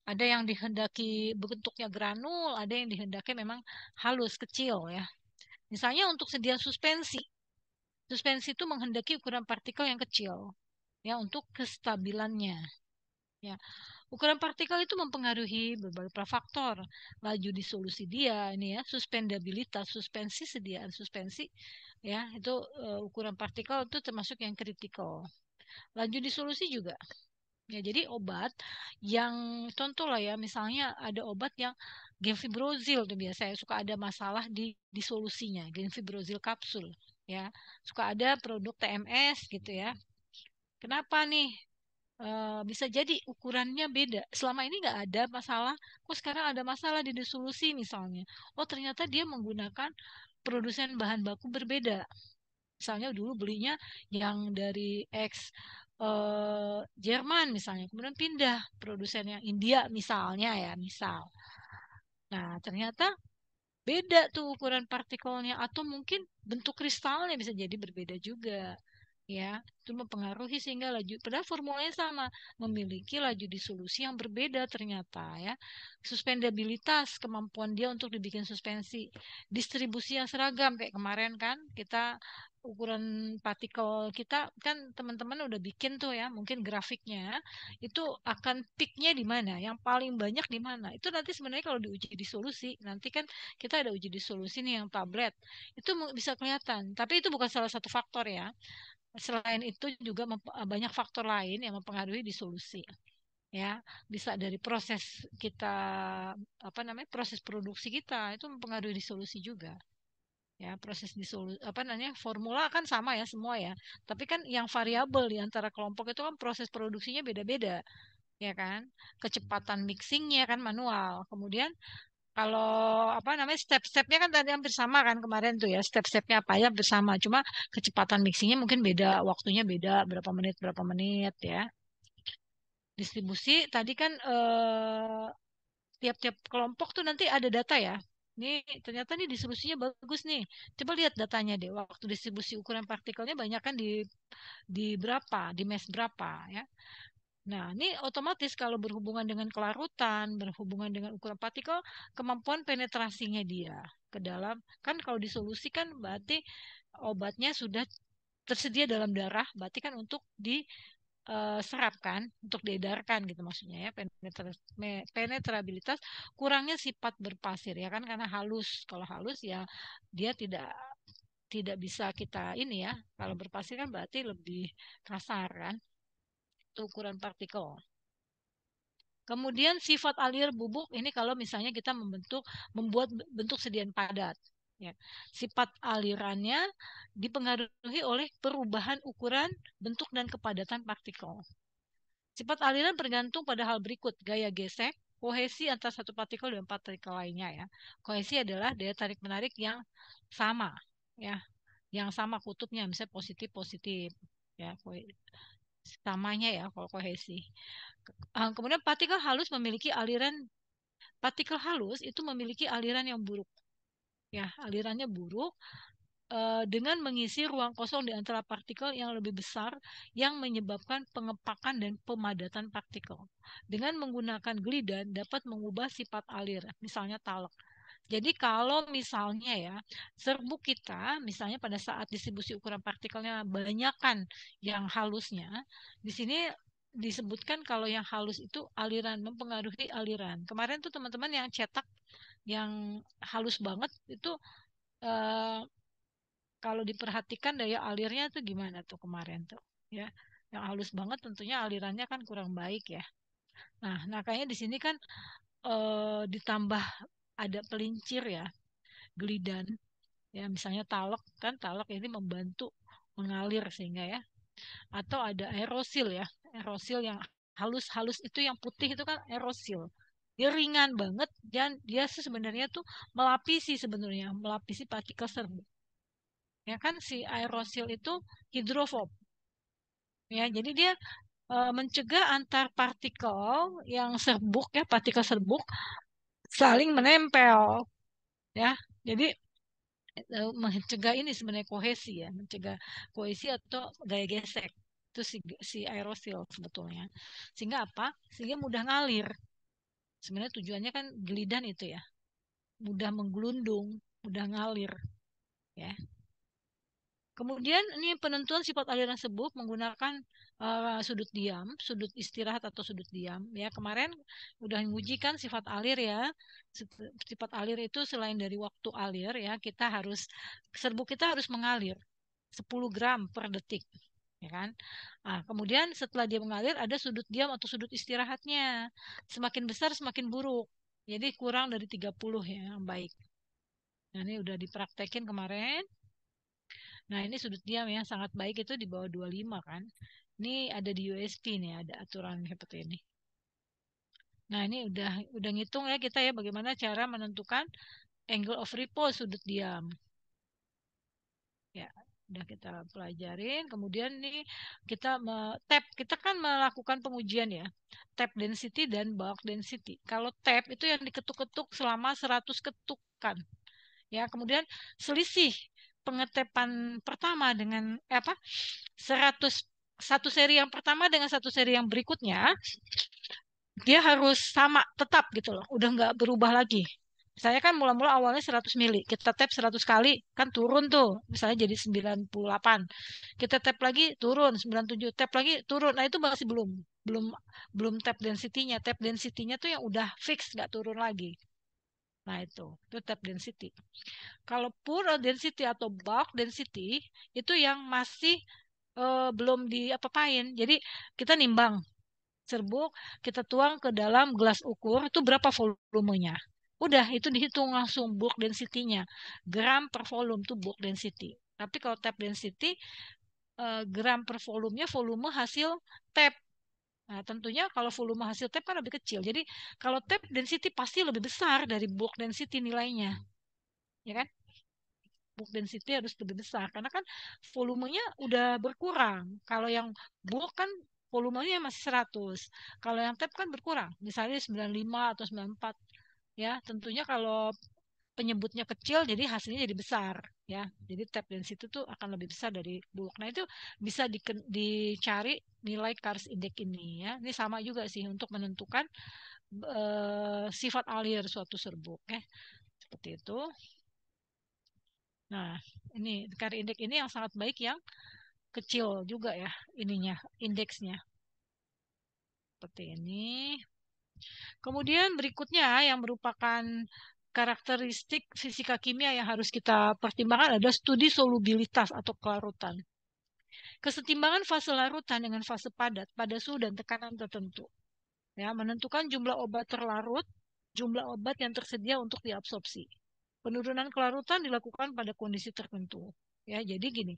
Ada yang dihendaki bentuknya granul, ada yang dihendaki memang halus, kecil ya. Misalnya untuk sedia suspensi. Suspensi itu menghendaki ukuran partikel yang kecil ya untuk kestabilannya. Ya, ukuran partikel itu mempengaruhi beberapa faktor. Laju disolusi dia ini ya, suspendabilitas, suspensi sediaan suspensi ya, itu ukuran partikel itu termasuk yang kritikal. Laju disolusi juga. Ya, jadi obat yang contoh lah ya, misalnya ada obat yang gemfibrozil tuh biasanya suka ada masalah di disolusinya, gemfibrozil kapsul ya. Suka ada produk TMS gitu ya. Kenapa nih? Bisa jadi ukurannya beda. Selama ini nggak ada masalah, kok sekarang ada masalah di disolusi misalnya. Oh, ternyata dia menggunakan produsen bahan baku berbeda. Misalnya dulu belinya yang dari Jerman misalnya, kemudian pindah produsen yang India misalnya ya, misal. Nah, ternyata beda tuh ukuran partikelnya atau mungkin bentuk kristalnya bisa jadi berbeda juga. Ya, itu mempengaruhi sehingga laju padahal formulanya sama, memiliki laju disolusi yang berbeda ternyata ya. Suspendabilitas, kemampuan dia untuk dibikin suspensi, distribusi yang seragam kayak kemarin kan kita ukuran partikel kita kan teman-teman udah bikin tuh ya, mungkin grafiknya itu akan peaknya di mana, yang paling banyak di mana. Itu nanti sebenarnya kalau diuji disolusi, nanti kan kita ada uji disolusi nih yang tablet. Itu bisa kelihatan, tapi itu bukan salah satu faktor ya. Selain itu juga banyak faktor lain yang mempengaruhi disolusi. Ya, bisa dari proses kita apa namanya? Proses produksi kita itu mempengaruhi disolusi juga. Ya, proses disolusi apa namanya? Formula kan sama ya semua ya. Tapi kan yang variabel di antara kelompok itu kan proses produksinya beda-beda, ya kan? Kecepatan mixingnya kan manual. Kemudian kalau apa namanya step-stepnya kan tadi hampir sama kan kemarin tuh ya step-stepnya apa ya hampir sama cuma kecepatan mixingnya mungkin beda waktunya beda berapa menit ya distribusi tadi kan tiap-tiap kelompok tuh nanti ada data ya ini ternyata nih distribusinya bagus nih coba lihat datanya deh waktu distribusi ukuran partikelnya banyak kan di berapa di mesh berapa ya. Nah, ini otomatis kalau berhubungan dengan kelarutan, berhubungan dengan ukuran partikel, kemampuan penetrasinya dia ke dalam, kan kalau disolusi kan berarti obatnya sudah tersedia dalam darah, berarti kan untuk diserap kan, untuk diedarkan gitu maksudnya ya, penetrabilitas, kurangnya sifat berpasir ya kan, karena halus. Kalau halus ya dia tidak bisa kita ini ya, kalau berpasir kan berarti lebih kasar kan, itu ukuran partikel. Kemudian sifat alir bubuk ini kalau misalnya kita membuat bentuk sedian padat. Ya. Sifat alirannya dipengaruhi oleh perubahan ukuran, bentuk, dan kepadatan partikel. Sifat aliran bergantung pada hal berikut, gaya gesek, kohesi antara satu partikel dan partikel lainnya ya. Kohesi adalah daya tarik menarik yang sama ya, yang sama kutubnya misalnya positif positif ya, samanya ya kalau kohesi. Kemudian partikel halus itu memiliki aliran yang buruk. Ya, alirannya buruk dengan mengisi ruang kosong di antara partikel yang lebih besar yang menyebabkan pengepakan dan pemadatan partikel. Dengan menggunakan glidan dapat mengubah sifat alir, misalnya talek. Jadi kalau misalnya ya, serbuk kita misalnya pada saat distribusi ukuran partikelnya banyakkan yang halusnya, di sini disebutkan kalau yang halus itu aliran, mempengaruhi aliran. Kemarin tuh teman-teman yang cetak yang halus banget itu eh, kalau diperhatikan daya alirnya tuh gimana tuh kemarin tuh ya. Yang halus banget tentunya alirannya kan kurang baik ya. Nah kayaknya di sini kan ditambah ada pelincir ya, gelidan ya, misalnya talek kan, talek ini membantu mengalir sehingga ya, atau ada aerosil ya, aerosil yang halus-halus itu, yang putih itu kan aerosil, dia ringan banget dan dia sebenarnya tuh melapisi, sebenarnya melapisi partikel serbuk ya kan. Si aerosil itu hidrofob ya, jadi dia mencegah antar partikel yang serbuk ya, partikel serbuk saling menempel ya. Jadi mencegah ini sebenarnya kohesi ya, mencegah kohesi atau gaya gesek itu si aerosil sebetulnya. Sehingga apa? Sehingga mudah ngalir. Sebenarnya tujuannya kan gelidan itu ya, mudah menggelundung, mudah ngalir ya. Kemudian ini penentuan sifat aliran serbuk menggunakan sudut diam, sudut istirahat atau sudut diam. Ya kemarin udah mengujikan sifat alir ya. Sifat alir itu selain dari waktu alir ya, kita harus, serbuk kita harus mengalir 10 gram per detik, ya kan? Nah, kemudian setelah dia mengalir ada sudut diam atau sudut istirahatnya. Semakin besar semakin buruk. Jadi kurang dari 30 ya yang baik. Nah, ini udah dipraktekin kemarin. Nah, ini sudut diam yang sangat baik itu di bawah 25 kan. Ini ada di USP nih, ada aturan seperti ini. Nah, ini udah ngitung ya kita ya bagaimana cara menentukan angle of repose sudut diam. Ya, udah kita pelajarin. Kemudian nih kita tap, kita kan melakukan pengujian ya. Tap density dan bulk density. Kalau tap itu yang diketuk-ketuk selama 100 ketukan. Ya, kemudian selisih pengetepan pertama dengan apa? 100, satu seri yang pertama dengan satu seri yang berikutnya dia harus sama tetap gitu loh, udah nggak berubah lagi. Misalnya kan mula-mula awalnya 100 mili, kita tap 100 kali, kan turun tuh, misalnya jadi 98. Kita tap lagi turun 97, tap lagi turun. Nah, itu masih belum belum belum tap density-nya. Tap density-nya tuh yang udah fix nggak turun lagi. Nah, itu tap density. Kalau pure density atau bulk density itu yang masih belum diapa-apain. Jadi kita nimbang serbuk, kita tuang ke dalam gelas ukur, itu berapa volumenya. Udah, itu dihitung langsung bulk density-nya. Gram per volume itu bulk density. Tapi kalau tap density, gram per volumenya volume hasil tap. Nah, tentunya kalau volume hasil tap kan lebih kecil. Jadi kalau tap density pasti lebih besar dari bulk density nilainya. Ya kan? Bulk density harus lebih besar karena kan volumenya udah berkurang. Kalau yang bulk kan volumenya masih 100. Kalau yang tap kan berkurang, misalnya 95 atau 94. Ya, tentunya kalau penyebutnya kecil jadi hasilnya jadi besar ya. Jadi tap density itu akan lebih besar dari bulk. Nah, itu bisa dicari nilai Kars Index ini ya. Ini sama juga sih untuk menentukan sifat alir suatu serbuk ya. Seperti itu. Nah, ini Kars Index ini yang sangat baik yang kecil juga ya ininya, indeksnya. Seperti ini. Kemudian berikutnya yang merupakan karakteristik fisika kimia yang harus kita pertimbangkan adalah studi solubilitas atau kelarutan. Kesetimbangan fase larutan dengan fase padat pada suhu dan tekanan tertentu. Ya, menentukan jumlah obat terlarut, jumlah obat yang tersedia untuk diabsorpsi. Penurunan kelarutan dilakukan pada kondisi tertentu. Ya, jadi gini,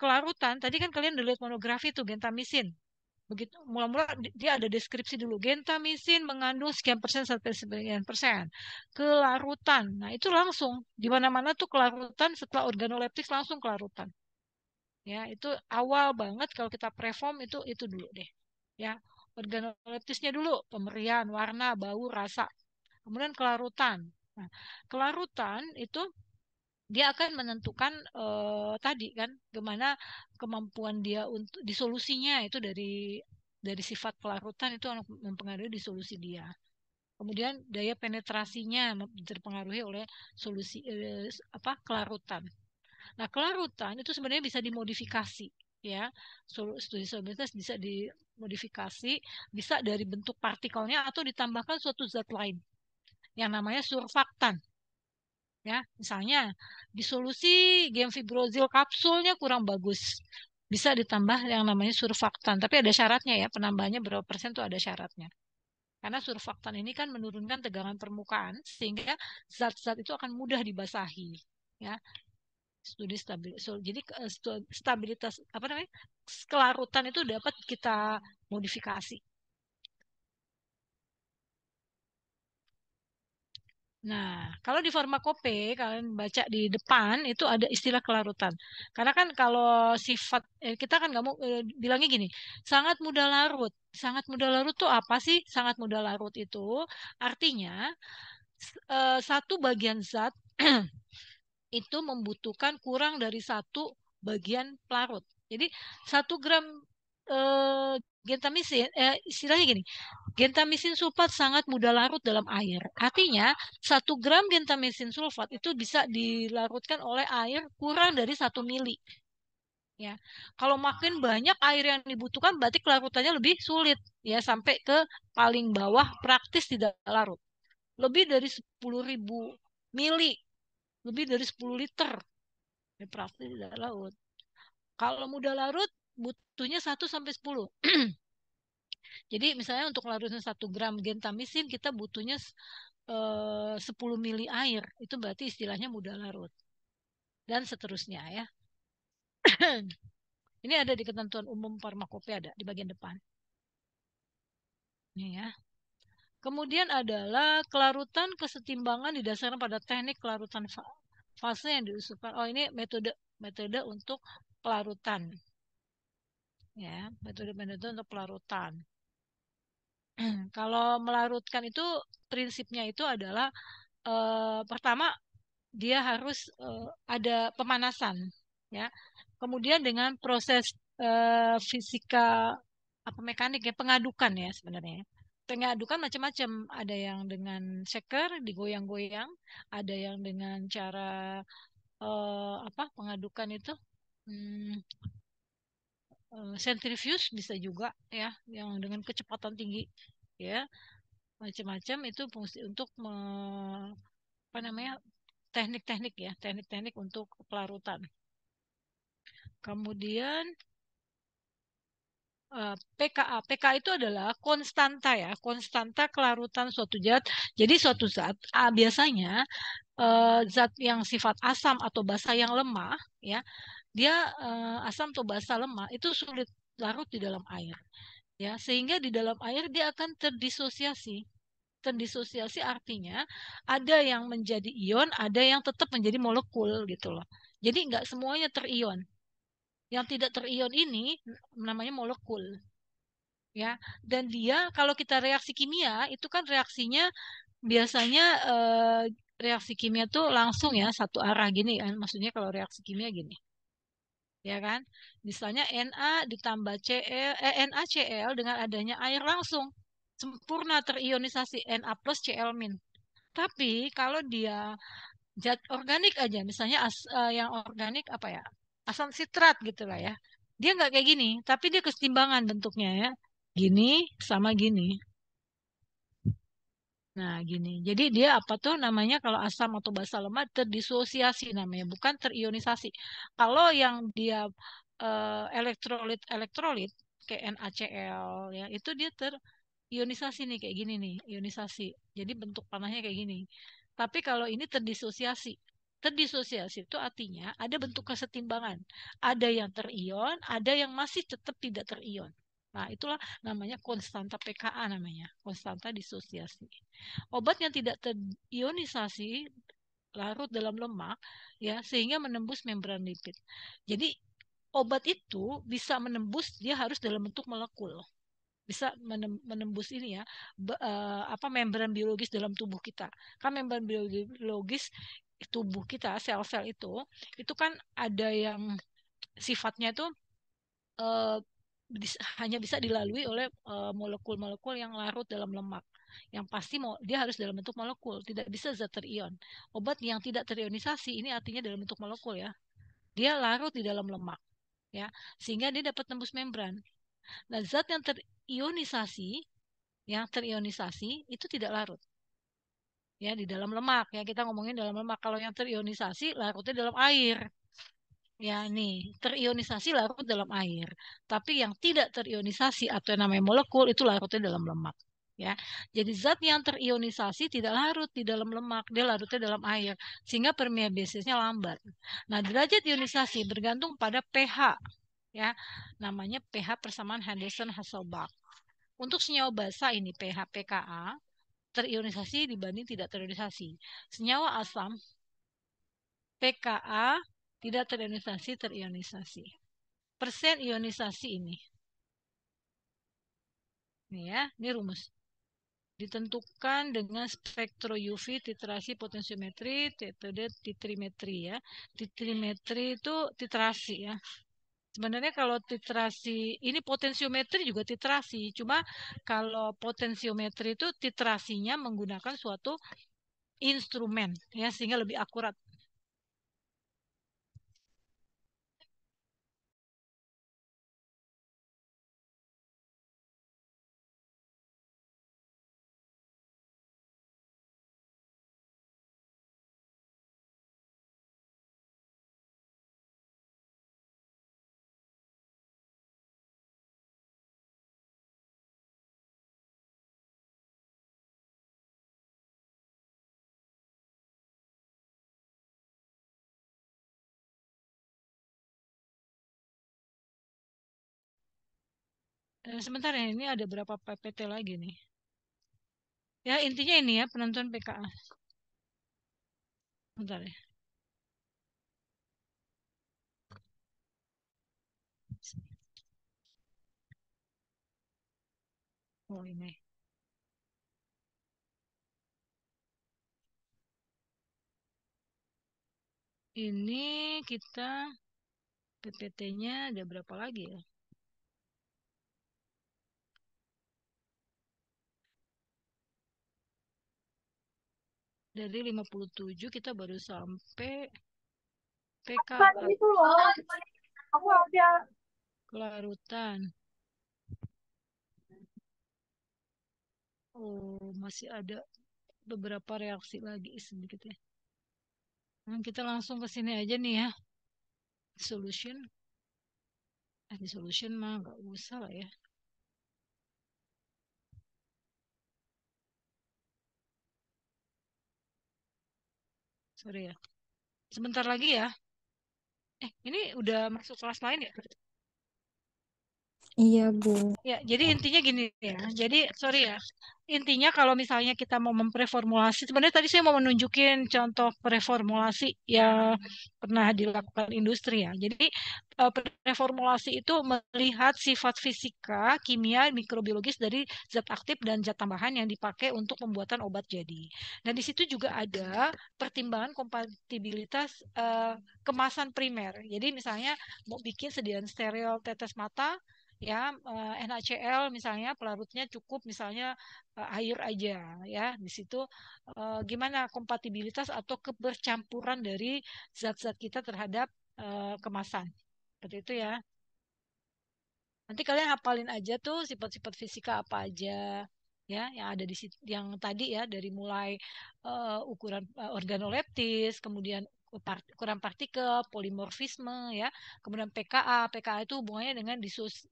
kelarutan tadi kan kalian udah lihat monografi tuh gentamisin. Begitu mula-mula dia ada deskripsi dulu, gentamisin mengandung sekian persen sampai sekian persen. Kelarutan, nah itu langsung di mana-mana tuh kelarutan, setelah organoleptis langsung kelarutan. Ya, itu awal banget kalau kita preform itu dulu deh. Ya, organoleptisnya dulu, pemberian warna, bau, rasa. Kemudian kelarutan. Nah, kelarutan itu dia akan menentukan tadi kan gimana kemampuan dia untuk disolusinya, itu dari sifat kelarutan itu mempengaruhi disolusi dia. Kemudian daya penetrasinya terpengaruhi oleh solusi kelarutan. Nah, kelarutan itu sebenarnya bisa dimodifikasi, ya. Studi solubilitas bisa dimodifikasi, bisa dari bentuk partikelnya atau ditambahkan suatu zat lain yang namanya surfaktan. Ya, misalnya di solusi gemfibrozil kapsulnya kurang bagus, bisa ditambah yang namanya surfaktan. Tapi ada syaratnya ya, penambahannya berapa persen tuh ada syaratnya. Karena surfaktan ini kan menurunkan tegangan permukaan sehingga zat-zat itu akan mudah dibasahi. Ya, jadi stabilitas apa namanya kelarutan itu dapat kita modifikasi. Nah, kalau di farmakope kalian baca di depan itu ada istilah kelarutan. Karena kan kalau sifat kita kan nggak mau bilangnya gini, sangat mudah larut. Sangat mudah larut tuh apa sih? Sangat mudah larut itu artinya satu bagian zat itu membutuhkan kurang dari satu bagian pelarut. Jadi 1 gram gentamisin, istilahnya gini, gentamisin sulfat sangat mudah larut dalam air. Artinya 1 gram gentamisin sulfat itu bisa dilarutkan oleh air kurang dari 1 mili. Ya, kalau makin banyak air yang dibutuhkan, berarti kelarutannya lebih sulit, ya sampai ke paling bawah praktis tidak larut. Lebih dari 10.000 mili, lebih dari 10 liter, ya praktis tidak larut. Kalau mudah larut, butuhnya 1 sampai 10. Jadi misalnya untuk larutnya 1 gram gentamisin kita butuhnya 10 mili air. Itu berarti istilahnya mudah larut. Dan seterusnya ya. Ini ada di ketentuan umum farmakope ada di bagian depan. Ini ya. Kemudian adalah kelarutan kesetimbangan didasarkan pada teknik kelarutan fase yang diusulkan. Oh, ini metode untuk kelarutan. Ya, metode untuk kelarutan. Kalau melarutkan itu prinsipnya itu adalah pertama dia harus ada pemanasan, ya. Kemudian dengan proses fisika apa mekanik ya pengadukan ya sebenarnya. Pengadukan macam-macam, ada yang dengan shaker digoyang-goyang, ada yang dengan cara apa pengadukan itu sentrifuge bisa juga ya, yang dengan kecepatan tinggi ya. Macam-macam itu fungsi untuk apa namanya teknik-teknik ya, teknik-teknik untuk pelarutan. Kemudian pKa. pKa itu adalah konstanta ya, konstanta kelarutan suatu zat. Jadi suatu zat biasanya zat yang sifat asam atau basa yang lemah ya, dia asam atau basa lemah itu sulit larut di dalam air ya, sehingga di dalam air dia akan terdisosiasi. Terdisosiasi artinya ada yang menjadi ion, ada yang tetap menjadi molekul gitu loh. Jadi nggak semuanya terion. Yang tidak terion ini namanya molekul, ya. Dan dia kalau kita reaksi kimia itu kan reaksinya biasanya reaksi kimia tuh langsung ya satu arah gini kan. Maksudnya kalau reaksi kimia gini, ya kan? Misalnya Na ditambah Cl, NaCl dengan adanya air langsung sempurna terionisasi Na plus Cl min. Tapi kalau dia zat organik aja, misalnya yang organik apa ya, asam sitrat gitu lah ya. Dia nggak kayak gini, tapi dia kesetimbangan bentuknya ya. Gini sama gini. Nah, gini. Jadi dia apa tuh namanya kalau asam atau basa lemah terdisosiasi namanya, bukan terionisasi. Kalau yang dia elektrolit kayak NaCl ya, itu dia ionisasi nih kayak gini nih, ionisasi. Jadi bentuk panahnya kayak gini. Tapi kalau ini terdisosiasi. Terdisosiasi itu artinya ada bentuk kesetimbangan. Ada yang terion, ada yang masih tetap tidak terion. Nah, itulah namanya konstanta pKa namanya, konstanta disosiasi. Obat yang tidak terionisasi larut dalam lemak ya sehingga menembus membran lipid. Jadi obat itu bisa menembus, dia harus dalam bentuk molekul, bisa menembus ini ya apa membran biologis dalam tubuh kita. Kan membran biologis tubuh kita, sel-sel itu kan ada yang sifatnya itu eh, hanya bisa dilalui oleh molekul-molekul yang larut dalam lemak. Yang pasti dia harus dalam bentuk molekul, tidak bisa zat terion. Obat yang tidak terionisasi ini artinya dalam bentuk molekul ya. Dia larut di dalam lemak ya, sehingga dia dapat tembus membran. Nah, zat yang terionisasi itu tidak larut ya di dalam lemak ya. Kita ngomongin dalam lemak. Kalau yang terionisasi larutnya dalam air. Ya, nih, terionisasi larut dalam air. Tapi yang tidak terionisasi atau yang namanya molekul itu larutnya dalam lemak. Ya, jadi zat yang terionisasi tidak larut di dalam lemak, dia larutnya dalam air, sehingga permeabilitasnya lambat. Nah, derajat ionisasi bergantung pada pH, ya, namanya pH persamaan Henderson-Hasselbalch. Untuk senyawa basa ini pH pKa terionisasi dibanding tidak terionisasi. Senyawa asam pKa tidak terionisasi. Persen ionisasi ini. Nih ya, ini rumus. Ditentukan dengan spektro UV, titrasi, potensiometri, metode titrimetri ya. Titrimetri itu titrasi ya. Sebenarnya kalau titrasi, ini potensiometri juga titrasi. Cuma kalau potensiometri itu titrasinya menggunakan suatu instrumen ya, sehingga lebih akurat. Sebentar ya, ini ada berapa PPT lagi nih. Ya, intinya ini ya, penentuan pKa. Bentar ya. Oh, ini. Ini kita PPT-nya ada berapa lagi ya? Dari 57 kita baru sampai pKa. Itu loh, aku ada. Kelarutan. Oh, masih ada beberapa reaksi lagi sedikit ya. Nah, kita langsung ke sini aja nih ya. Solution. Di solution mah nggak usah lah ya. Sorry ya. Sebentar lagi ya. Ini udah masuk kelas lain ya? Iya, Bu. Ya, jadi intinya gini ya. Jadi, sorry ya. Intinya kalau misalnya kita mau mempreformulasi, sebenarnya tadi saya mau menunjukin contoh preformulasi yang pernah dilakukan industri ya. Jadi, preformulasi itu melihat sifat fisika, kimia, mikrobiologis dari zat aktif dan zat tambahan yang dipakai untuk pembuatan obat jadi. Dan di situ juga ada pertimbangan kompatibilitas kemasan primer. Jadi, misalnya mau bikin sediaan steril tetes mata, ya NaCl misalnya pelarutnya cukup misalnya air aja ya di situ gimana kompatibilitas atau kebercampuran dari zat-zat kita terhadap kemasan seperti itu ya. Nanti kalian hafalin aja tuh sifat-sifat fisika apa aja ya yang ada di situ, yang tadi ya dari mulai ukuran organoleptis, kemudian ukuran partikel, polimorfisme ya, kemudian pKa. pKa itu hubungannya dengan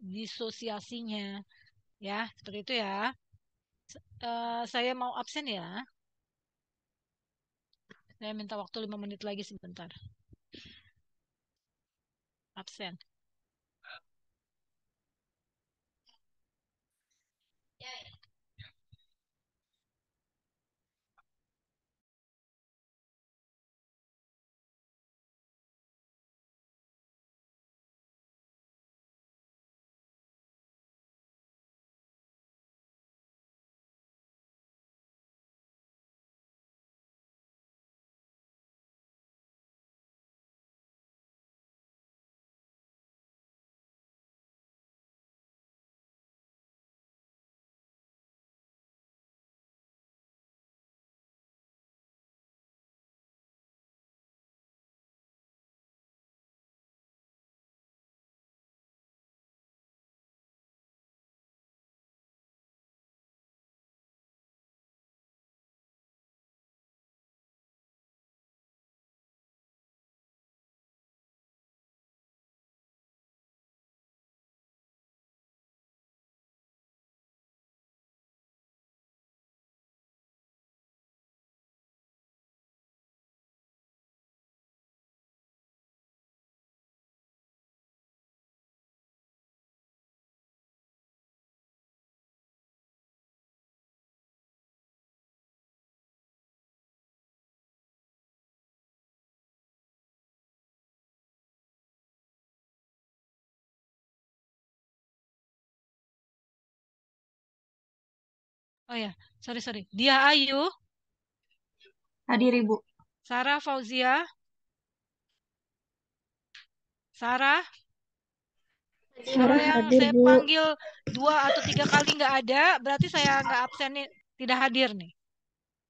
disosiasinya ya, seperti itu ya. Saya mau absen ya. Saya minta waktu 5 menit lagi sebentar. Absen. Oh ya, sorry. Dia Ayu, Hadir Ibu. Sarah Fauzia, Sarah. Kalau Sarah yang hadir saya Bu. panggil 2 atau 3 kali nggak ada, berarti saya nggak absen nih, tidak hadir nih.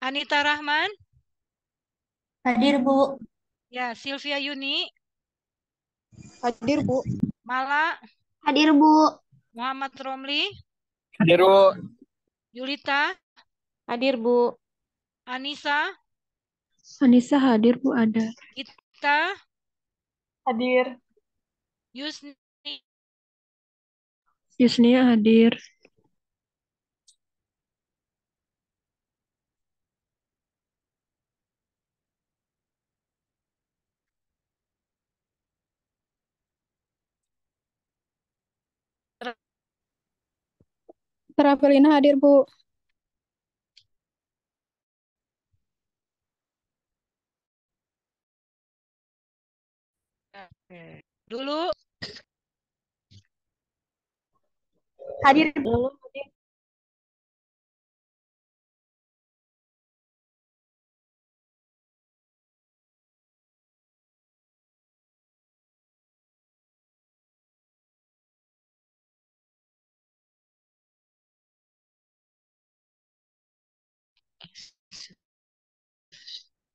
Anita Rahman, Hadir Bu. ya Sylvia Yuni, Hadir Bu. Mala, Hadir Bu. Muhammad Romli, Hadir, Bu. Yulita, Hadir Bu. Anissa, Anissa hadir Bu ada. Gita, Hadir. Yusni, Yusnia hadir. Rafelina hadir Bu. dulu Hadir Bu.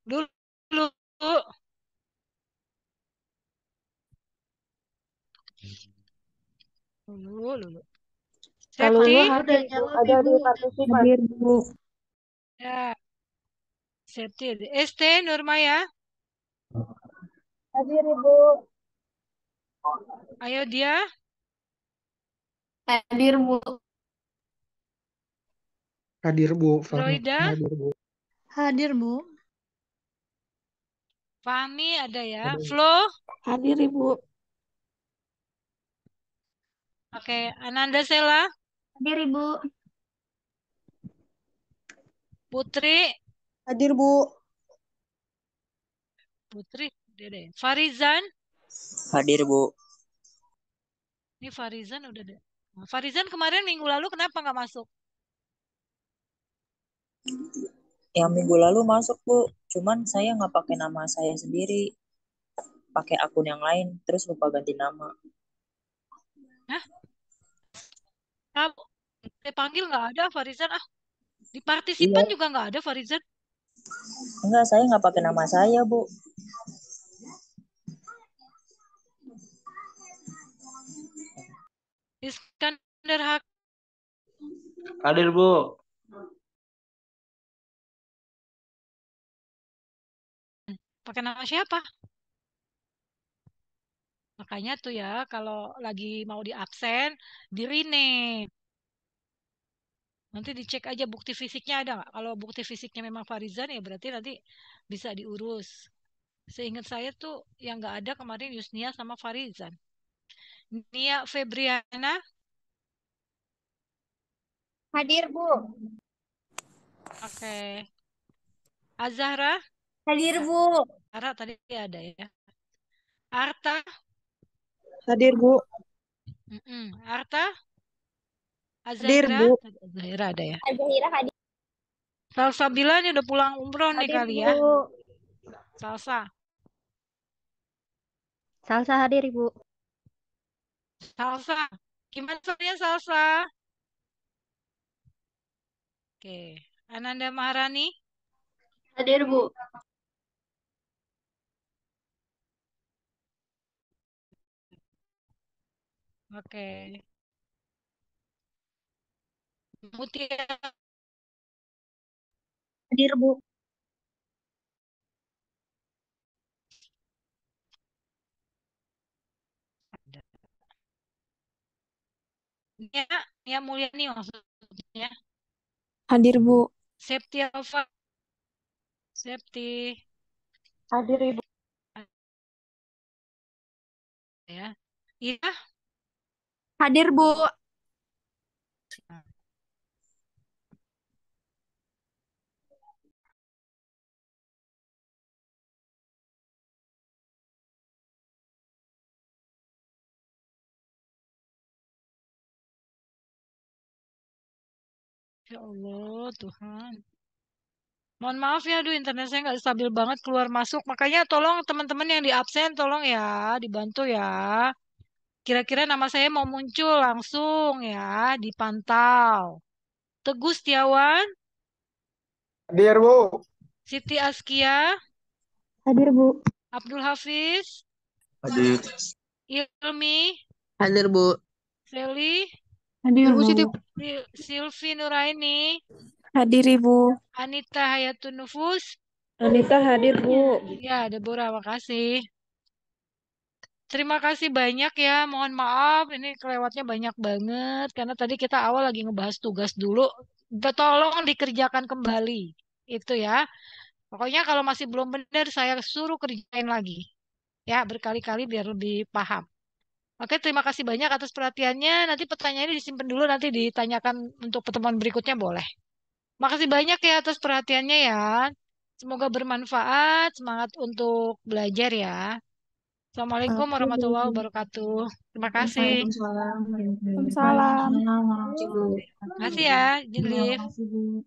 dulu dulu dulu Lalu Septi, hadir Bu. Ada di partisipan. Hadir Bu. ya Septi, ST Nurmaya, Hadir Ibu. ayo dia, Hadir Bu. Hadir, Bu. Roida, Hadir, Bu. Hadir Bu. Fahmi ada ya, Hadir. Flo, Hadir Ibu. oke, Ananda Sela, Hadir Ibu. Putri, Hadir Bu. udah deh, Farizan, Hadir, Bu. ini Farizan udah deh. Nah, Farizan kemarin minggu lalu kenapa nggak masuk? Yang minggu lalu masuk Bu, cuman saya nggak pakai nama saya sendiri, pakai akun yang lain, terus lupa ganti nama. Hah? Kamu saya panggil nggak ada Farizan ah. Di Iya, partisipan juga nggak ada Farizan. enggak, saya nggak pakai nama saya Bu. Iskandar Hak Hadir, Bu. pakai nama siapa? Makanya tuh ya kalau lagi mau di absen di rename. Nanti dicek aja bukti fisiknya ada nggak. Kalau bukti fisiknya memang Farizan ya berarti nanti bisa diurus. Seingat saya tuh yang nggak ada kemarin Yusnia sama Farizan. Nia Febriana, Hadir Bu. oke. Azahra, Hadir Bu. Ara tadi ada ya. Arta, Hadir Bu. Arta, Hadir Azahira, Bu. Azahira ada ya. Azahira hadir. Salsabila ini udah pulang umroh nih Hadir kali Bu. ya. Salsa, Salsa hadir Ibu. Salsa. Gimana soalnya Salsa? Oke. Ananda Maharani, Hadir Bu. oke. Mutia Hadir Bu. ada. Nia, Nia Mulyani maksudnya. Hadir Bu. Septi Alfa, Septi. Hadir Ibu. Ya. Iya. Hadir Bu. Ya Allah, Tuhan. Mohon maaf ya, aduh internet saya nggak stabil banget keluar masuk. Makanya tolong teman-teman yang di absen, tolong ya, dibantu ya. Kira-kira nama saya mau muncul langsung ya, dipantau. Teguh Setiawan, Hadir, Bu. Siti Askia, Hadir, Bu. Abdul Hafiz, Hadir. Ilmi, Hadir, Bu. Seli, Hadir, Bu. Silvi Nuraini, Hadir, Ibu. Anita Hayatun Nufus. Anita hadir, Bu. Ya, Deborah, makasih. Terima kasih banyak ya. Mohon maaf, ini kelewatnya banyak banget karena tadi kita awal lagi ngebahas tugas dulu. Tolong dikerjakan kembali. Itu ya. Pokoknya kalau masih belum benar, saya suruh kerjain lagi. Ya, berkali-kali biar lebih paham. Oke, terima kasih banyak atas perhatiannya. Nanti pertanyaannya disimpan dulu, nanti ditanyakan untuk pertemuan berikutnya boleh. Makasih banyak ya atas perhatiannya ya. Semoga bermanfaat. Semangat untuk belajar ya. Assalamualaikum Oke, Bu. warahmatullahi wabarakatuh. Terima kasih. Waalaikumsalam. Terima kasih ya, izin live. Bu.